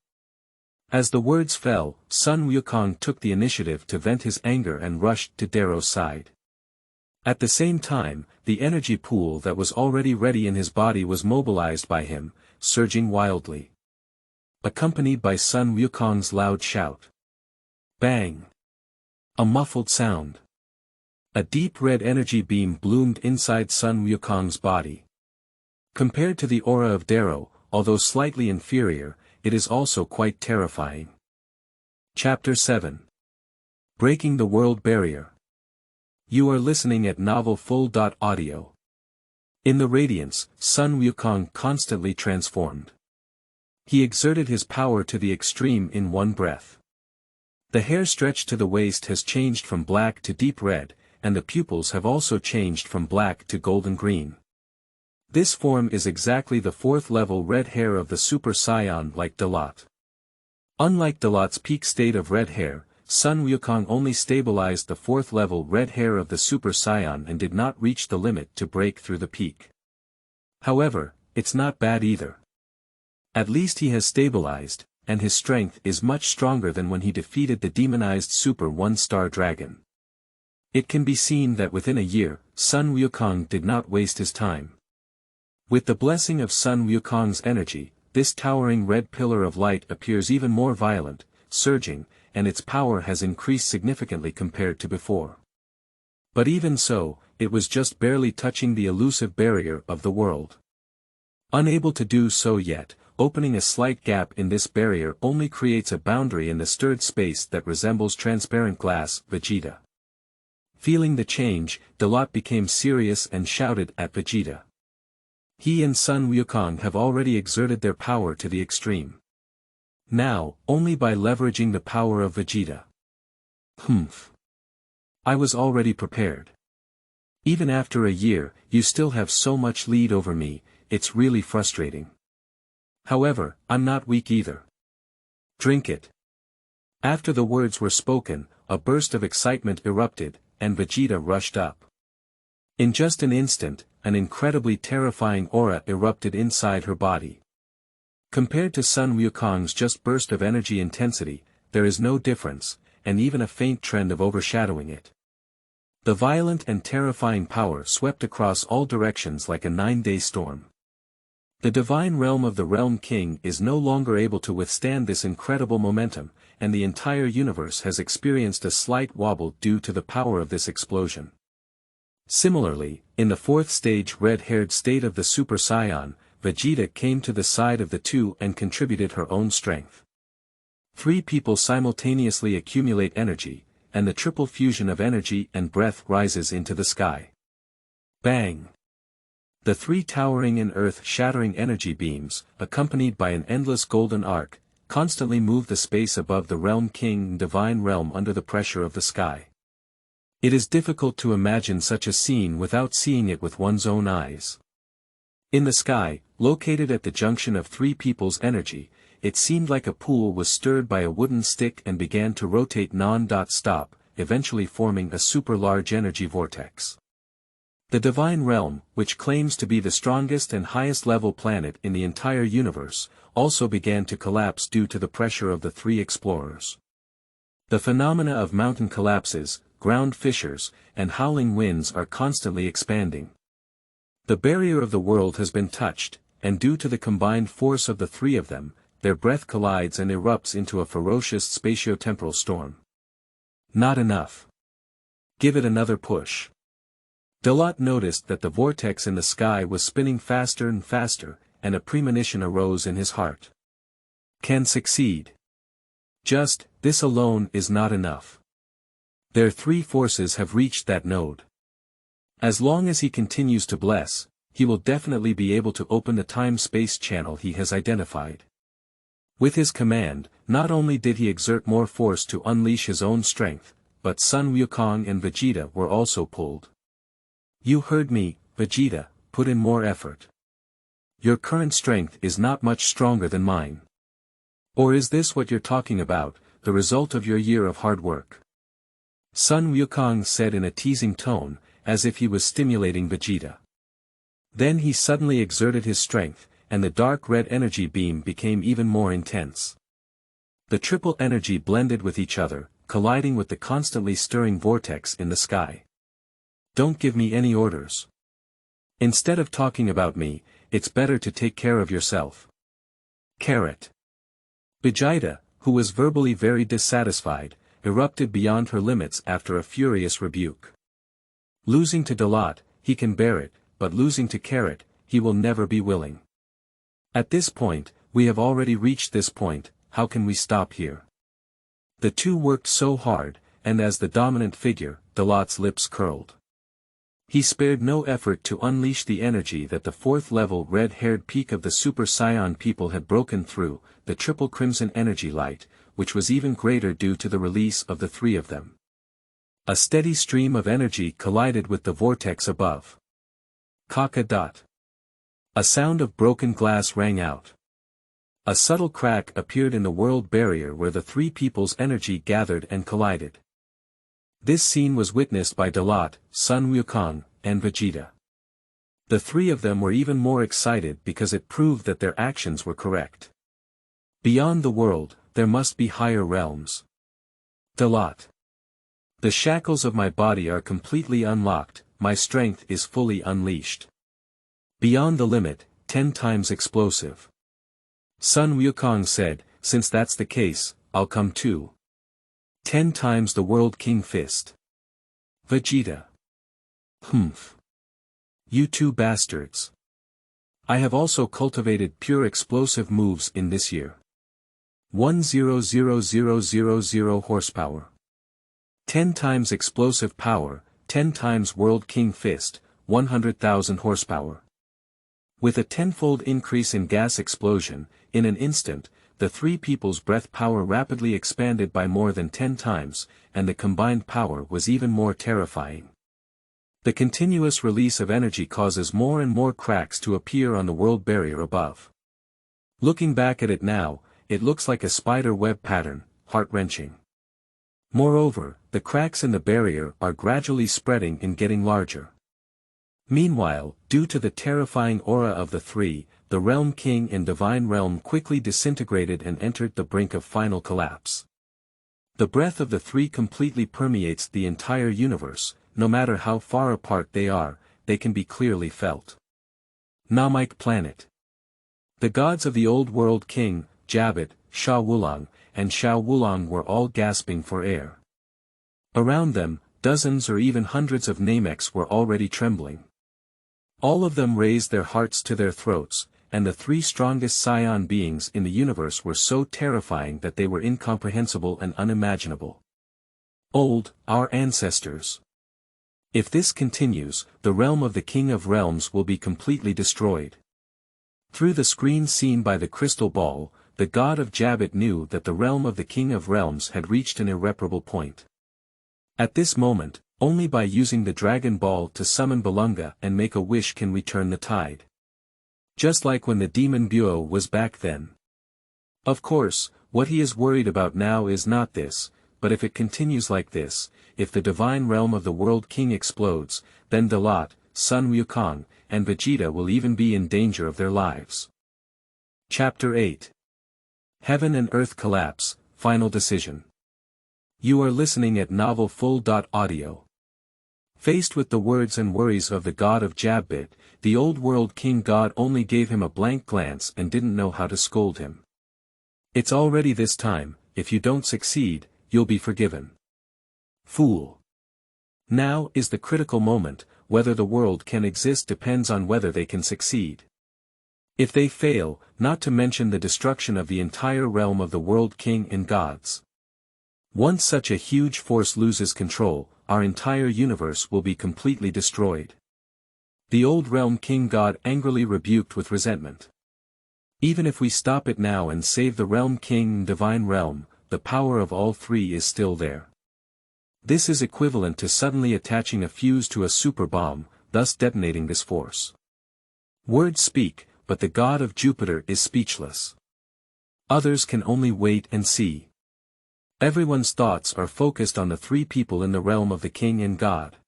As the words fell, Sun Wukong took the initiative to vent his anger and rushed to Darot's side. At the same time, the energy pool that was already ready in his body was mobilized by him, surging wildly. Accompanied by Sun Wukong's loud shout. Bang! A muffled sound. A deep red energy beam bloomed inside Sun Wukong's body. Compared to the aura of Darot, although slightly inferior, it is also quite terrifying. Chapter 7. Breaking the World Barrier. You are listening at Novel Full.audio. In the radiance, Sun Wukong constantly transformed. He exerted his power to the extreme in one breath. The hair stretched to the waist has changed from black to deep red, and the pupils have also changed from black to golden green. This form is exactly the fourth level red hair of the Super Saiyan like Darot. Unlike Darot's peak state of red hair, Sun Wukong only stabilized the fourth level red hair of the Super Saiyan and did not reach the limit to break through the peak. However, it's not bad either. At least he has stabilized, and his strength is much stronger than when he defeated the demonized Super One-Star Dragon. It can be seen that within a year, Sun Wukong did not waste his time. With the blessing of Sun Wukong's energy, this towering red pillar of light appears even more violent, surging, and its power has increased significantly compared to before. But even so, it was just barely touching the elusive barrier of the world. Unable to do so yet, opening a slight gap in this barrier only creates a boundary in the stirred space that resembles transparent glass. Vegeta. Feeling the change, Darot became serious and shouted at Vegeta. He and Sun Wukong have already exerted their power to the extreme. Now, only by leveraging the power of Vegeta. Humph. I was already prepared. Even after a year, you still have so much lead over me, it's really frustrating. However, I'm not weak either. Drink it. After the words were spoken, a burst of excitement erupted, and Vegeta rushed up. In just an instant, an incredibly terrifying aura erupted inside her body. Compared to Sun Wukong's just burst of energy intensity, there is no difference, and even a faint trend of overshadowing it. The violent and terrifying power swept across all directions like a 9-day storm. The divine realm of the Realm King is no longer able to withstand this incredible momentum, and the entire universe has experienced a slight wobble due to the power of this explosion. Similarly, in the fourth stage red-haired state of the Super Saiyan, Vegeta came to the side of the two and contributed her own strength. 3 people simultaneously accumulate energy, and the triple fusion of energy and breath rises into the sky. Bang! The 3 towering and earth-shattering energy beams, accompanied by an endless golden arc, constantly move the space above the Realm King and Divine Realm under the pressure of the sky. It is difficult to imagine such a scene without seeing it with one's own eyes. In the sky, located at the junction of 3 people's energy, it seemed like a pool was stirred by a wooden stick and began to rotate non-stop, eventually forming a super-large energy vortex. The Divine Realm, which claims to be the strongest and highest-level planet in the entire universe, also began to collapse due to the pressure of the 3 explorers. The phenomena of mountain collapses, ground fissures, and howling winds are constantly expanding. The barrier of the world has been touched, and due to the combined force of the 3 of them, their breath collides and erupts into a ferocious spatio-temporal storm. Not enough. Give it another push. Darot noticed that the vortex in the sky was spinning faster and faster, and a premonition arose in his heart. Can succeed. Just, this alone is not enough. Their 3 forces have reached that node. As long as he continues to bless, he will definitely be able to open the time-space channel he has identified. With his command, not only did he exert more force to unleash his own strength, but Sun Wukong and Vegeta were also pulled. You heard me, Vegeta, put in more effort. Your current strength is not much stronger than mine. Or is this what you're talking about, the result of your year of hard work? Sun Wukong said in a teasing tone, as if he was stimulating Vegeta. Then he suddenly exerted his strength, and the dark red energy beam became even more intense. The triple energy blended with each other, colliding with the constantly stirring vortex in the sky. Don't give me any orders. Instead of talking about me, it's better to take care of yourself. Carrot. Vegeta, who was verbally very dissatisfied, erupted beyond her limits after a furious rebuke. Losing to Darot, he can bear it, but losing to Carrot, he will never be willing. At this point, we have already reached this point, how can we stop here? The 2 worked so hard, and as the dominant figure, Darot's lips curled. He spared no effort to unleash the energy that the 4th-level red-haired peak of the Super Saiyan people had broken through, the triple crimson energy light, which was even greater due to the release of the 3 of them. A steady stream of energy collided with the vortex above. Dot. A sound of broken glass rang out. A subtle crack appeared in the world barrier where the 3 people's energy gathered and collided. This scene was witnessed by Darot, Sun Wukong, and Vegeta. The 3 of them were even more excited because it proved that their actions were correct. Beyond the world, there must be higher realms. Darot. The shackles of my body are completely unlocked, my strength is fully unleashed. Beyond the limit, 10 times explosive. Sun Wukong said, since that's the case, I'll come too. 10 times the World King Fist. Vegeta. Humph. You 2 bastards. I have also cultivated pure explosive moves in this year. 100,000 horsepower. 10 times explosive power, 10 times World King Fist, 100,000 horsepower. With a 10-fold increase in gas explosion, in an instant, the 3 people's breath power rapidly expanded by more than 10 times, and the combined power was even more terrifying. The continuous release of energy causes more and more cracks to appear on the world barrier above. Looking back at it now, it looks like a spider web pattern, heart-wrenching. Moreover, the cracks in the barrier are gradually spreading and getting larger. Meanwhile, due to the terrifying aura of the 3, the Realm King and Divine Realm quickly disintegrated and entered the brink of final collapse. The breath of the three completely permeates the entire universe, no matter how far apart they are, they can be clearly felt. Namek Planet. The gods of the old world King, Jabbat, Sha Wulong, and Shao Wulong were all gasping for air. Around them, dozens or even hundreds of Nameks were already trembling. All of them raised their hearts to their throats, and the three strongest Saiyan beings in the universe were so terrifying that they were incomprehensible and unimaginable. Old, our ancestors. If this continues, the realm of the King of Realms will be completely destroyed. Through the screen seen by the crystal ball, the god of Jabbat knew that the realm of the King of Realms had reached an irreparable point. At this moment, only by using the Dragon Ball to summon Balunga and make a wish can we turn the tide. Just like when the demon Buo was back then. Of course, what he is worried about now is not this, but if it continues like this, if the divine realm of the World King explodes, then Darot, Sun Wukong, and Vegeta will even be in danger of their lives. Chapter 8. Heaven and Earth Collapse, Final Decision. You are listening at Novel Full. Audio. Faced with the words and worries of the god of Jabbat, the old world king god only gave him a blank glance and didn't know how to scold him. It's already this time, if you don't succeed, you'll be forgiven. Fool. Now is the critical moment, whether the world can exist depends on whether they can succeed. If they fail, not to mention the destruction of the entire realm of the world king and gods. Once such a huge force loses control, our entire universe will be completely destroyed. The old realm king god angrily rebuked with resentment. Even if we stop it now and save the realm king and divine realm, the power of all three is still there. This is equivalent to suddenly attaching a fuse to a super bomb, thus detonating this force. Words speak, but the god of Jupiter is speechless. Others can only wait and see. Everyone's thoughts are focused on the three people in the realm of the king and god.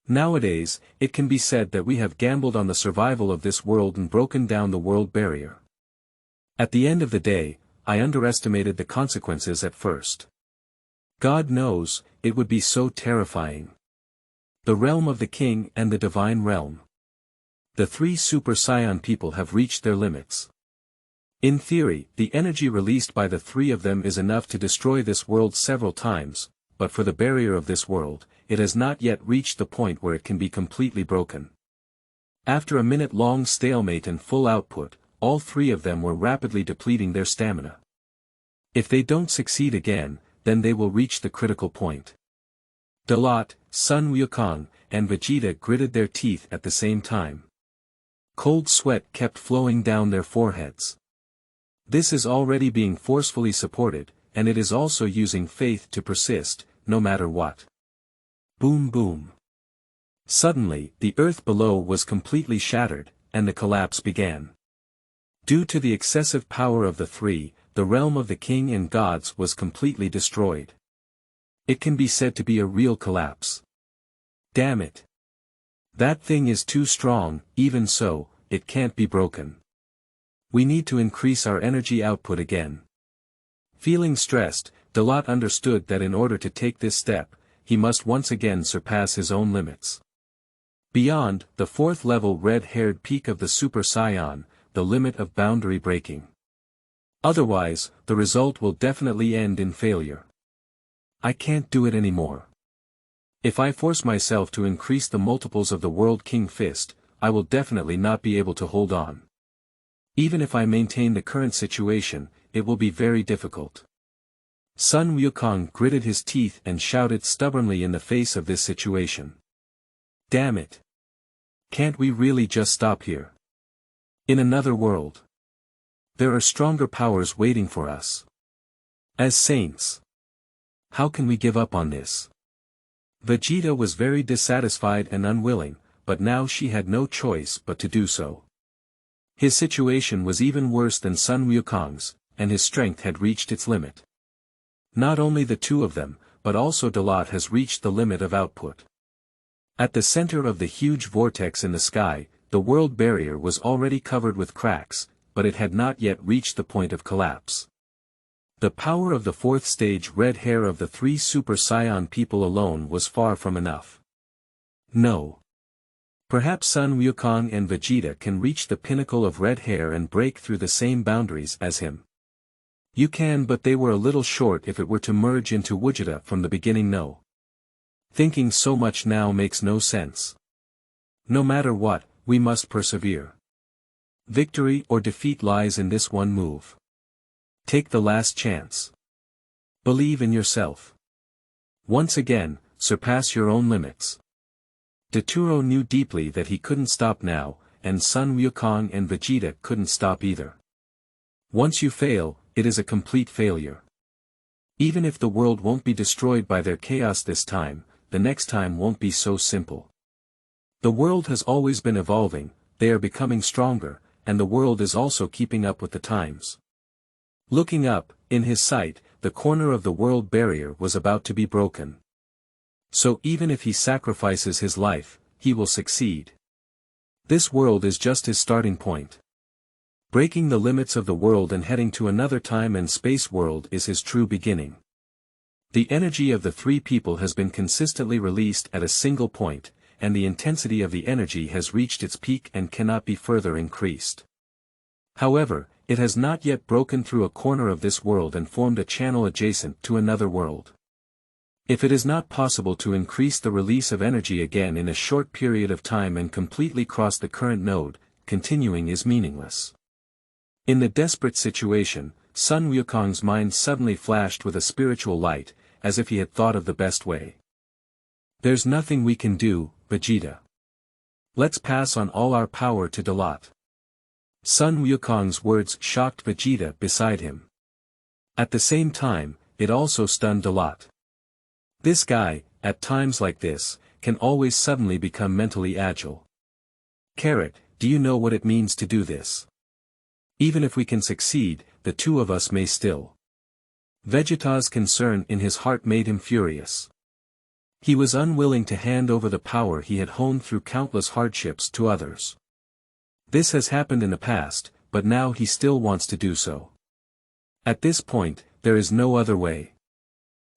Nowadays, it can be said that we have gambled on the survival of this world and broken down the world barrier. At the end of the day, I underestimated the consequences at first. God knows, it would be so terrifying. The realm of the king and the divine realm. The three Super Saiyan people have reached their limits. In theory, the energy released by the three of them is enough to destroy this world several times, but for the barrier of this world, it has not yet reached the point where it can be completely broken. After a minute-long stalemate and full output, all three of them were rapidly depleting their stamina. If they don't succeed again, then they will reach the critical point. Darot, Sun Wukong, and Vegeta gritted their teeth at the same time. Cold sweat kept flowing down their foreheads. This is already being forcefully supported, and it is also using faith to persist, no matter what. Boom boom. Suddenly, the earth below was completely shattered, and the collapse began. Due to the excessive power of the three, the realm of the king and gods was completely destroyed. It can be said to be a real collapse. Damn it. That thing is too strong, even so, it can't be broken. We need to increase our energy output again. Feeling stressed, Darot understood that in order to take this step, he must once again surpass his own limits. Beyond, the fourth level red-haired peak of the Super Saiyan, the limit of boundary breaking. Otherwise, the result will definitely end in failure. I can't do it anymore. If I force myself to increase the multiples of the World King Fist, I will definitely not be able to hold on. Even if I maintain the current situation, it will be very difficult. Sun Wukong gritted his teeth and shouted stubbornly in the face of this situation. Damn it. Can't we really just stop here? In another world. There are stronger powers waiting for us. As saints. How can we give up on this? Vegeta was very dissatisfied and unwilling, but now she had no choice but to do so. His situation was even worse than Sun Wukong's, and his strength had reached its limit. Not only the two of them, but also Darot has reached the limit of output. At the center of the huge vortex in the sky, the world barrier was already covered with cracks, but it had not yet reached the point of collapse. The power of the fourth stage red hair of the 3 Super Saiyan people alone was far from enough. No. Perhaps Sun Wukong and Vegeta can reach the pinnacle of red hair and break through the same boundaries as him. You can, but they were a little short if it were to merge into Vegeta from the beginning. No. Thinking so much now makes no sense. No matter what, we must persevere. Victory or defeat lies in this one move. Take the last chance. Believe in yourself. Once again, surpass your own limits. Totoro knew deeply that he couldn't stop now, and Sun Wukong and Vegeta couldn't stop either. Once you fail, it is a complete failure. Even if the world won't be destroyed by their chaos this time, the next time won't be so simple. The world has always been evolving, they are becoming stronger, and the world is also keeping up with the times. Looking up, in his sight, the corner of the world barrier was about to be broken. So even if he sacrifices his life, he will succeed. This world is just his starting point. Breaking the limits of the world and heading to another time and space world is his true beginning. The energy of the 3 people has been consistently released at a single point, and the intensity of the energy has reached its peak and cannot be further increased. However, it has not yet broken through a corner of this world and formed a channel adjacent to another world. If it is not possible to increase the release of energy again in a short period of time and completely cross the current node, continuing is meaningless. In the desperate situation, Sun Wukong's mind suddenly flashed with a spiritual light, as if he had thought of the best way. There's nothing we can do, Vegeta. Let's pass on all our power to Darot. Sun Wukong's words shocked Vegeta beside him. At the same time, it also stunned Darot. This guy, at times like this, can always suddenly become mentally agile. Carrot, do you know what it means to do this? Even if we can succeed, the 2 of us may still. Vegeta's concern in his heart made him furious. He was unwilling to hand over the power he had honed through countless hardships to others. This has happened in the past, but now he still wants to do so. At this point, there is no other way.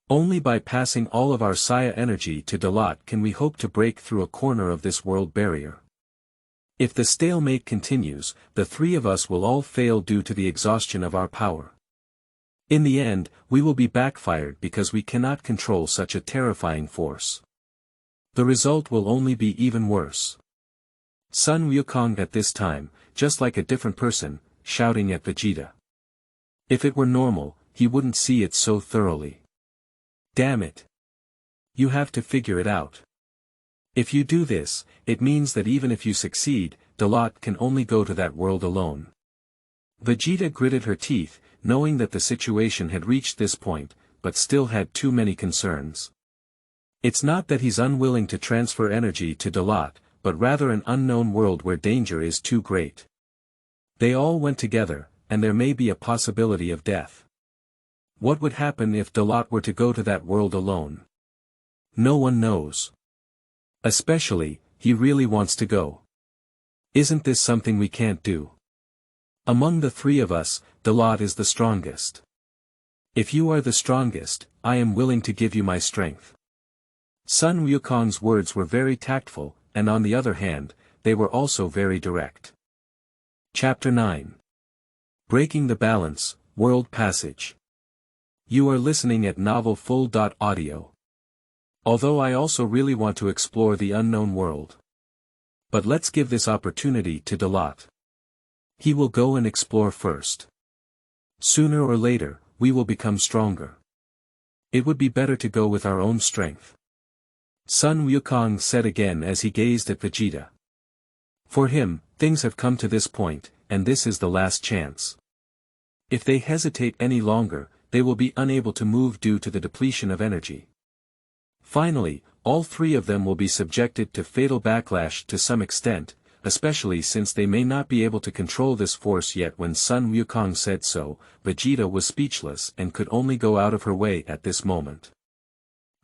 Only by passing all of our Saya energy to Darot can we hope to break through a corner of this world barrier. If the stalemate continues, the 3 of us will all fail due to the exhaustion of our power. In the end, we will be backfired because we cannot control such a terrifying force. The result will only be even worse. Sun Wukong at this time, just like a different person, shouting at Vegeta. If it were normal, he wouldn't see it so thoroughly. Damn it. You have to figure it out. If you do this, it means that even if you succeed, Darot can only go to that world alone. Vegeta gritted her teeth, knowing that the situation had reached this point, but still had too many concerns. It's not that he's unwilling to transfer energy to Darot, but rather an unknown world where danger is too great. They all went together, and there may be a possibility of death. What would happen if Darot were to go to that world alone? No one knows. Especially, he really wants to go. Isn't this something we can't do? Among the 3 of us, Darot is the strongest. If you are the strongest, I am willing to give you my strength. Sun Wukong's words were very tactful, and on the other hand, they were also very direct. Chapter 9. Breaking the Balance, World Passage. You are listening at novelfull.audio. Although I also really want to explore the unknown world. But let's give this opportunity to Darot. He will go and explore first. Sooner or later, we will become stronger. It would be better to go with our own strength. Sun Wukong said again as he gazed at Vegeta. For him, things have come to this point, and this is the last chance. If they hesitate any longer, they will be unable to move due to the depletion of energy. Finally, all 3 of them will be subjected to fatal backlash to some extent, especially since they may not be able to control this force yet. When Sun Wukong said so, Vegeta was speechless and could only go out of her way at this moment.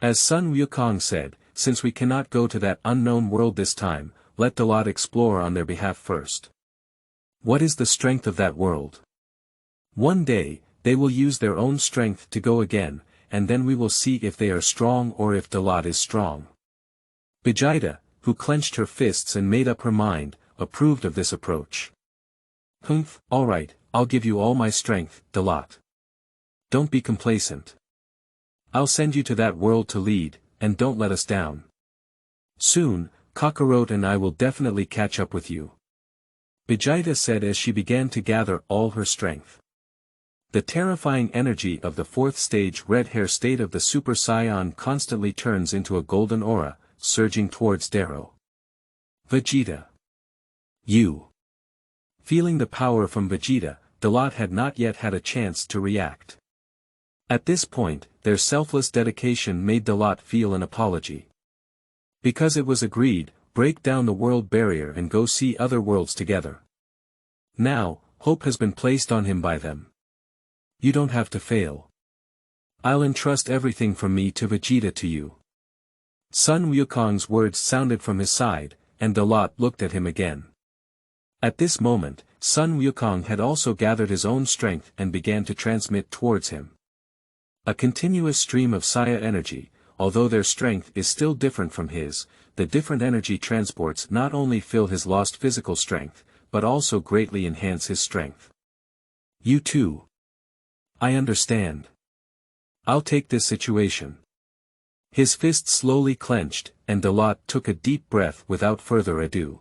As Sun Wukong said, since we cannot go to that unknown world this time, let Darot explore on their behalf first. What is the strength of that world? One day, They will use their own strength to go again, and then we will see if they are strong or if Darot is strong. Vegeta, who clenched her fists and made up her mind, approved of this approach. Humph, alright, I'll give you all my strength, Darot. Don't be complacent. I'll send you to that world to lead, and don't let us down. Soon, Kakarot and I will definitely catch up with you. Vegeta said as she began to gather all her strength. The terrifying energy of the fourth stage red hair state of the Super Saiyan constantly turns into a golden aura, surging towards Darot. Vegeta. You. Feeling the power from Vegeta, Darot had not yet had a chance to react. At this point, their selfless dedication made Darot feel an apology. Because it was agreed, break down the world barrier and go see other worlds together. Now, hope has been placed on him by them. You don't have to fail. I'll entrust everything from me to Vegeta to you. Sun Wukong's words sounded from his side, and Darot looked at him again. At this moment, Sun Wukong had also gathered his own strength and began to transmit towards him. A continuous stream of Saya energy, although their strength is still different from his, the different energy transports not only fill his lost physical strength, but also greatly enhance his strength. You too. I understand. I'll take this situation. His fist slowly clenched, and Darot took a deep breath without further ado.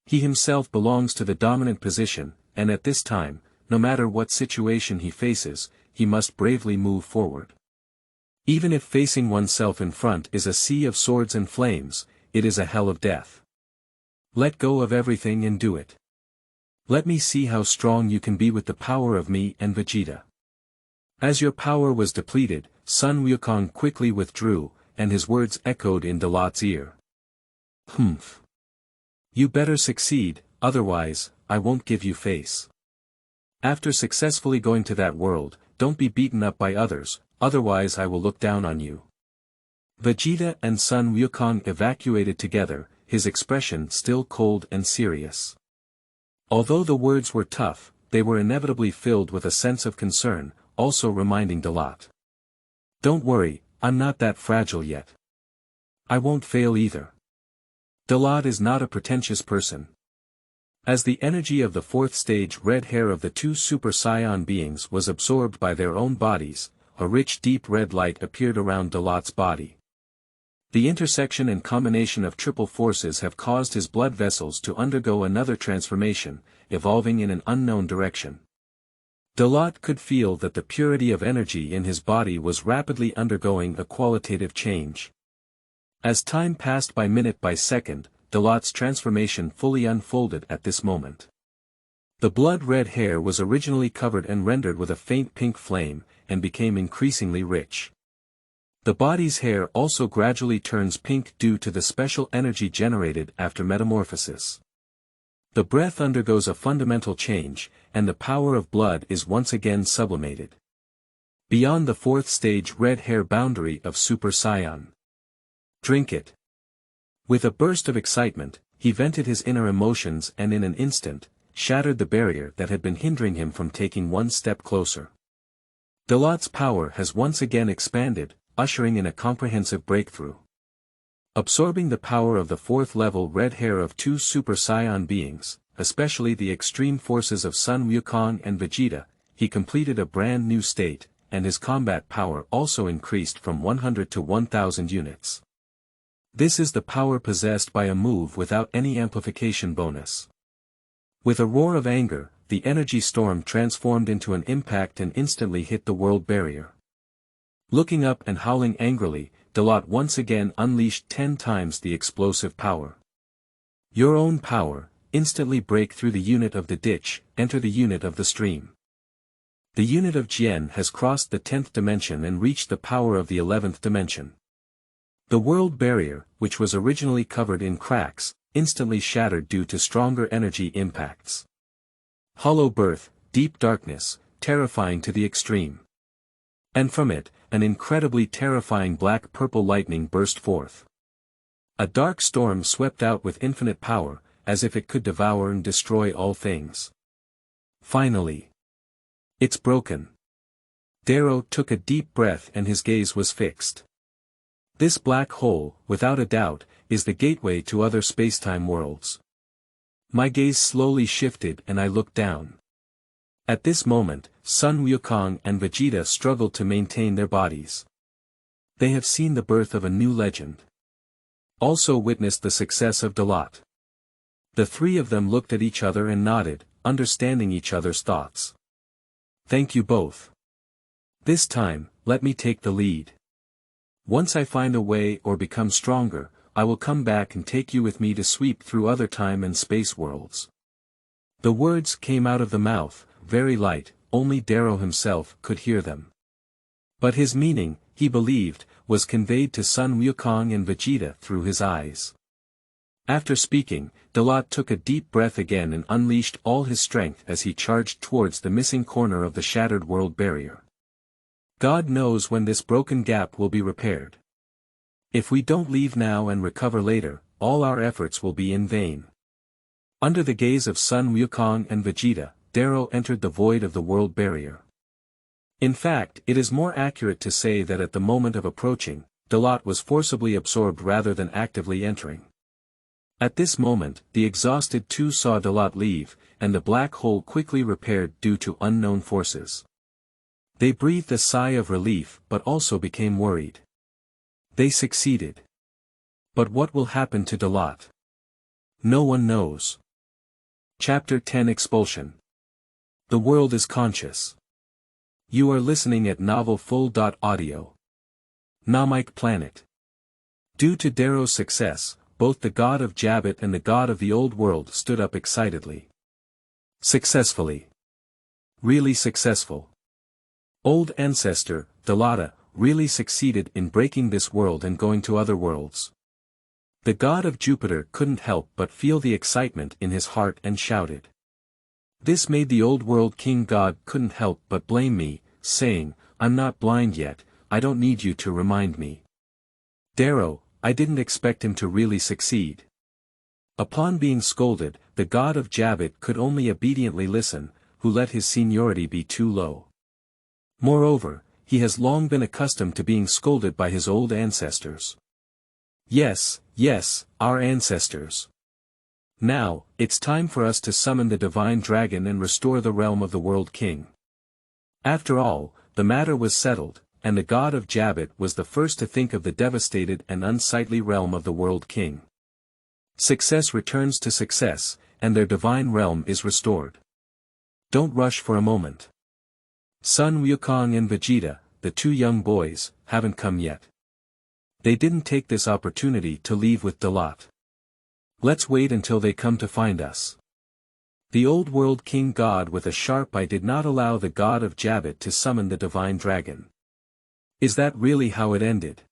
He himself belongs to the dominant position, and at this time, no matter what situation he faces, he must bravely move forward. Even if facing oneself in front is a sea of swords and flames, it is a hell of death. Let go of everything and do it. Let me see how strong you can be with the power of me and Vegeta. As your power was depleted, Sun Wukong quickly withdrew, and his words echoed in Darot's ear. Humph. You better succeed, otherwise, I won't give you face. After successfully going to that world, don't be beaten up by others, otherwise I will look down on you. Vegeta and Sun Wukong evacuated together, his expression still cold and serious. Although the words were tough, they were inevitably filled with a sense of concern, also reminding Darot. Don't worry, I'm not that fragile yet. I won't fail either. Darot is not a pretentious person. As the energy of the fourth stage red hair of the two Super Saiyan beings was absorbed by their own bodies, a rich deep red light appeared around Darot's body. The intersection and combination of triple forces have caused his blood vessels to undergo another transformation, evolving in an unknown direction. Darot could feel that the purity of energy in his body was rapidly undergoing a qualitative change. As time passed by minute by second, Darot's transformation fully unfolded at this moment. The blood-red hair was originally covered and rendered with a faint pink flame, and became increasingly rich. The body's hair also gradually turns pink due to the special energy generated after metamorphosis. The breath undergoes a fundamental change, and the power of blood is once again sublimated. Beyond the fourth stage red hair boundary of Super Saiyan. Drink it. With a burst of excitement, he vented his inner emotions and in an instant, shattered the barrier that had been hindering him from taking one step closer. Darot's power has once again expanded, ushering in a comprehensive breakthrough. Absorbing the power of the fourth-level red hair of two Super Saiyan beings, especially the extreme forces of Sun Wukong and Vegeta, he completed a brand new state, and his combat power also increased from 100 to 1000 units. This is the power possessed by a move without any amplification bonus. With a roar of anger, the energy storm transformed into an impact and instantly hit the world barrier. Looking up and howling angrily, Darot once again unleashed 10 times the explosive power. Your own power, instantly break through the unit of the ditch, enter the unit of the stream. The unit of Jian has crossed the 10th dimension and reached the power of the 11th dimension. The world barrier, which was originally covered in cracks, instantly shattered due to stronger energy impacts. Hollow birth, deep darkness, terrifying to the extreme. And from it, an incredibly terrifying black-purple lightning burst forth. A dark storm swept out with infinite power, as if it could devour and destroy all things. Finally. It's broken. Darot took a deep breath and his gaze was fixed. This black hole, without a doubt, is the gateway to other spacetime worlds. My gaze slowly shifted and I looked down. At this moment, Sun Wukong and Vegeta struggled to maintain their bodies. They have seen the birth of a new legend. Also witnessed the success of Darot. The three of them looked at each other and nodded, understanding each other's thoughts. Thank you both. This time, let me take the lead. Once I find a way or become stronger, I will come back and take you with me to sweep through other time and space worlds. The words came out of the mouth, very light, only Darot himself could hear them. But his meaning, he believed, was conveyed to Sun Wukong and Vegeta through his eyes. After speaking, Darot took a deep breath again and unleashed all his strength as he charged towards the missing corner of the shattered world barrier. God knows when this broken gap will be repaired. If we don't leave now and recover later, all our efforts will be in vain. Under the gaze of Sun Wukong and Vegeta, Darot entered the void of the world barrier. In fact, it is more accurate to say that at the moment of approaching, Darot was forcibly absorbed rather than actively entering. At this moment, the exhausted two saw Darot leave, and the black hole quickly repaired due to unknown forces. They breathed a sigh of relief but also became worried. They succeeded. But what will happen to Darot? No one knows. Chapter 10 Expulsion. The world is conscious. You are listening at novelfull.audio. Namek Planet. Due to Darot's success, both the god of Jabot and the god of the old world stood up excitedly. Successfully. Really successful. Old ancestor, Darot, really succeeded in breaking this world and going to other worlds. The god of Jupiter couldn't help but feel the excitement in his heart and shouted. This made the old world king god couldn't help but blame me, saying, I'm not blind yet, I don't need you to remind me. Darot, I didn't expect him to really succeed. Upon being scolded, the god of Jabot could only obediently listen, who let his seniority be too low. Moreover, he has long been accustomed to being scolded by his old ancestors. Yes, our ancestors. Now, it's time for us to summon the divine dragon and restore the realm of the world king. After all, the matter was settled, and the god of Jabot was the first to think of the devastated and unsightly realm of the world king. Success returns to success, and their divine realm is restored. Don't rush for a moment. Sun Wukong and Vegeta, the two young boys, haven't come yet. They didn't take this opportunity to leave with Darot. Let's wait until they come to find us. The old world king god with a sharp eye did not allow the god of Jabot to summon the divine dragon. Is that really how it ended?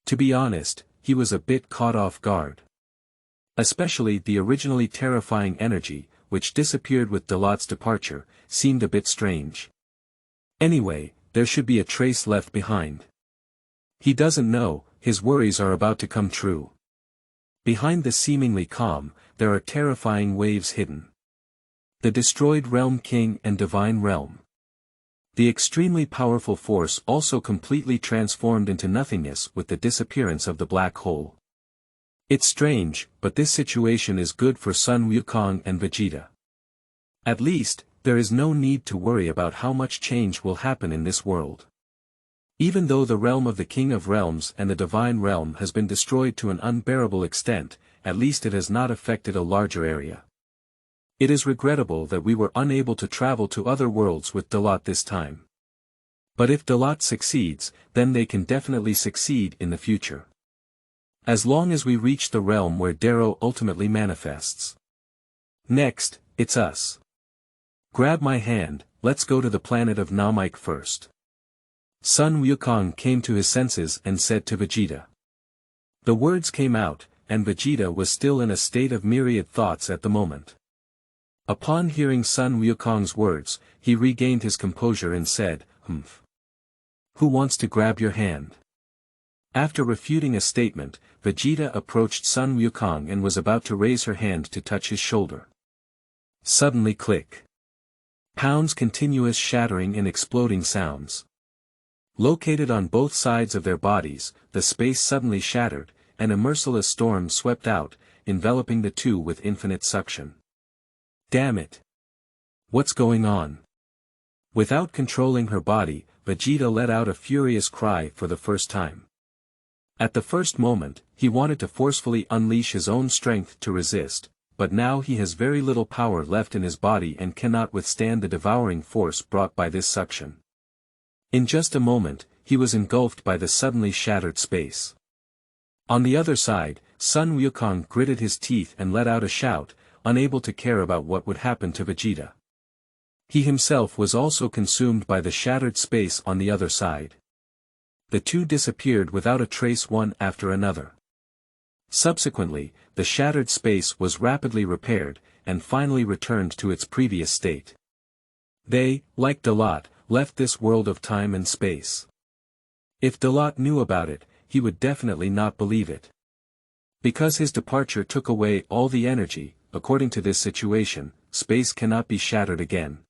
To be honest, he was a bit caught off guard. Especially the originally terrifying energy, which disappeared with Darot's departure, seemed a bit strange. Anyway, there should be a trace left behind. He doesn't know, his worries are about to come true. Behind the seemingly calm, there are terrifying waves hidden. The destroyed realm king and divine realm. The extremely powerful force also completely transformed into nothingness with the disappearance of the black hole. It's strange, but this situation is good for Sun Wukong and Vegeta. At least, there is no need to worry about how much change will happen in this world. Even though the realm of the King of Realms and the Divine Realm has been destroyed to an unbearable extent, at least it has not affected a larger area. It is regrettable that we were unable to travel to other worlds with Darot this time. But if Darot succeeds, then they can definitely succeed in the future. As long as we reach the realm where Darot ultimately manifests. Next, it's us. Grab my hand, let's go to the planet of Namek first. Sun Wukong came to his senses and said to Vegeta. The words came out, and Vegeta was still in a state of myriad thoughts at the moment. Upon hearing Sun Wukong's words, he regained his composure and said, Who wants to grab your hand? After refuting a statement, Vegeta approached Sun Wukong and was about to raise her hand to touch his shoulder. Suddenly click. Pounds continuous shattering and exploding sounds. Located on both sides of their bodies, the space suddenly shattered, and a merciless storm swept out, enveloping the two with infinite suction. Damn it! What's going on? Without controlling her body, Vegeta let out a furious cry for the first time. At the first moment, he wanted to forcefully unleash his own strength to resist, but now he has very little power left in his body and cannot withstand the devouring force brought by this suction. In just a moment, he was engulfed by the suddenly shattered space. On the other side, Sun Wukong gritted his teeth and let out a shout, unable to care about what would happen to Vegeta. He himself was also consumed by the shattered space on the other side. The two disappeared without a trace one after another. Subsequently, the shattered space was rapidly repaired, and finally returned to its previous state. They, like Darot, left this world of time and space. If Darot knew about it, he would definitely not believe it. Because his departure took away all the energy, according to this situation, space cannot be shattered again.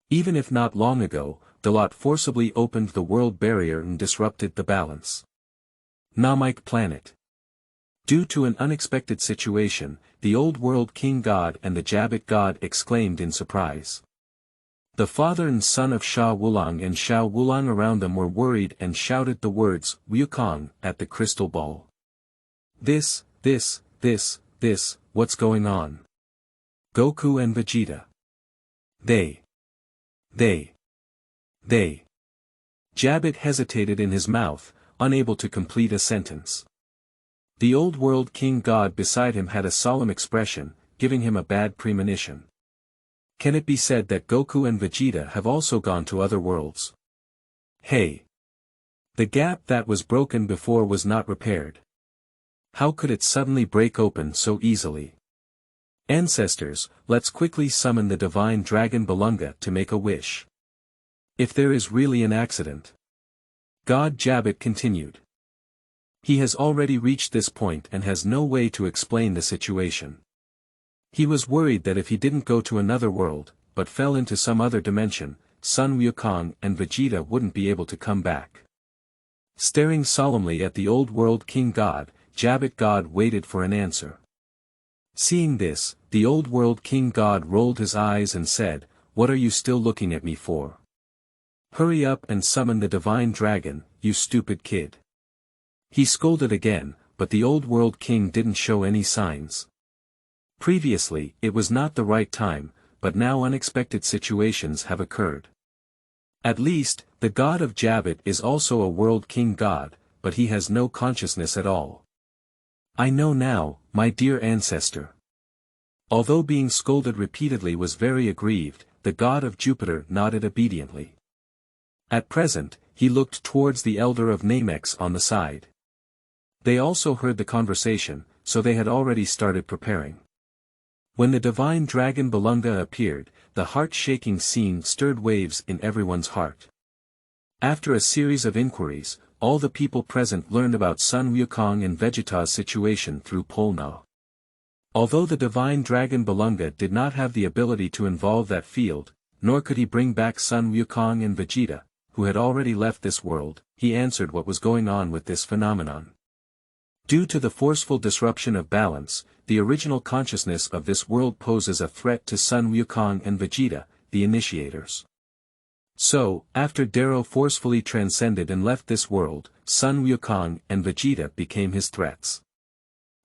Even if not long ago, Darot forcibly opened the world barrier and disrupted the balance. Namek planet. Due to an unexpected situation, the old world king god and the Jabbit god exclaimed in surprise. The father and son of Sha Wulong and Xiao Wulong around them were worried and shouted the words, Wukong, at the crystal ball. This, what's going on? Goku and Vegeta. They. Jabbit hesitated in his mouth, unable to complete a sentence. The old world king god beside him had a solemn expression, giving him a bad premonition. Can it be said that Goku and Vegeta have also gone to other worlds? Hey! The gap that was broken before was not repaired. How could it suddenly break open so easily? Ancestors, let's quickly summon the divine dragon Balunga to make a wish. If there is really an accident. God Jabbit continued. He has already reached this point and has no way to explain the situation. He was worried that if he didn't go to another world, but fell into some other dimension, Sun Wukong and Vegeta wouldn't be able to come back. Staring solemnly at the old world king god, Jabbit god waited for an answer. Seeing this, the old world king god rolled his eyes and said, What are you still looking at me for? Hurry up and summon the divine dragon, you stupid kid. He scolded again, but the old world king didn't show any signs. Previously, it was not the right time, but now unexpected situations have occurred. At least, the god of Jabbit is also a world king god, but he has no consciousness at all. I know now, my dear ancestor. Although being scolded repeatedly was very aggrieved, the god of Jupiter nodded obediently. At present, he looked towards the elder of Namex on the side. They also heard the conversation, so they had already started preparing. When the divine dragon Balunga appeared, the heart-shaking scene stirred waves in everyone's heart. After a series of inquiries, all the people present learned about Sun Wukong and Vegeta's situation through Polna. Although the divine dragon Balunga did not have the ability to involve that field, nor could he bring back Sun Wukong and Vegeta, who had already left this world, he answered what was going on with this phenomenon. Due to the forceful disruption of balance, the original consciousness of this world poses a threat to Sun Wukong and Vegeta, the initiators. So, after Darot forcefully transcended and left this world, Sun Wukong and Vegeta became his threats.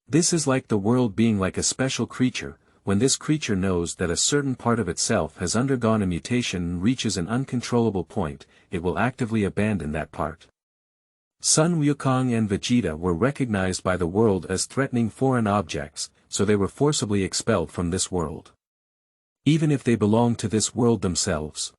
This is like the world being like a special creature. When this creature knows that a certain part of itself has undergone a mutation and reaches an uncontrollable point, it will actively abandon that part. Sun Wukong and Vegeta were recognized by the world as threatening foreign objects, so they were forcibly expelled from this world. Even if they belonged to this world themselves.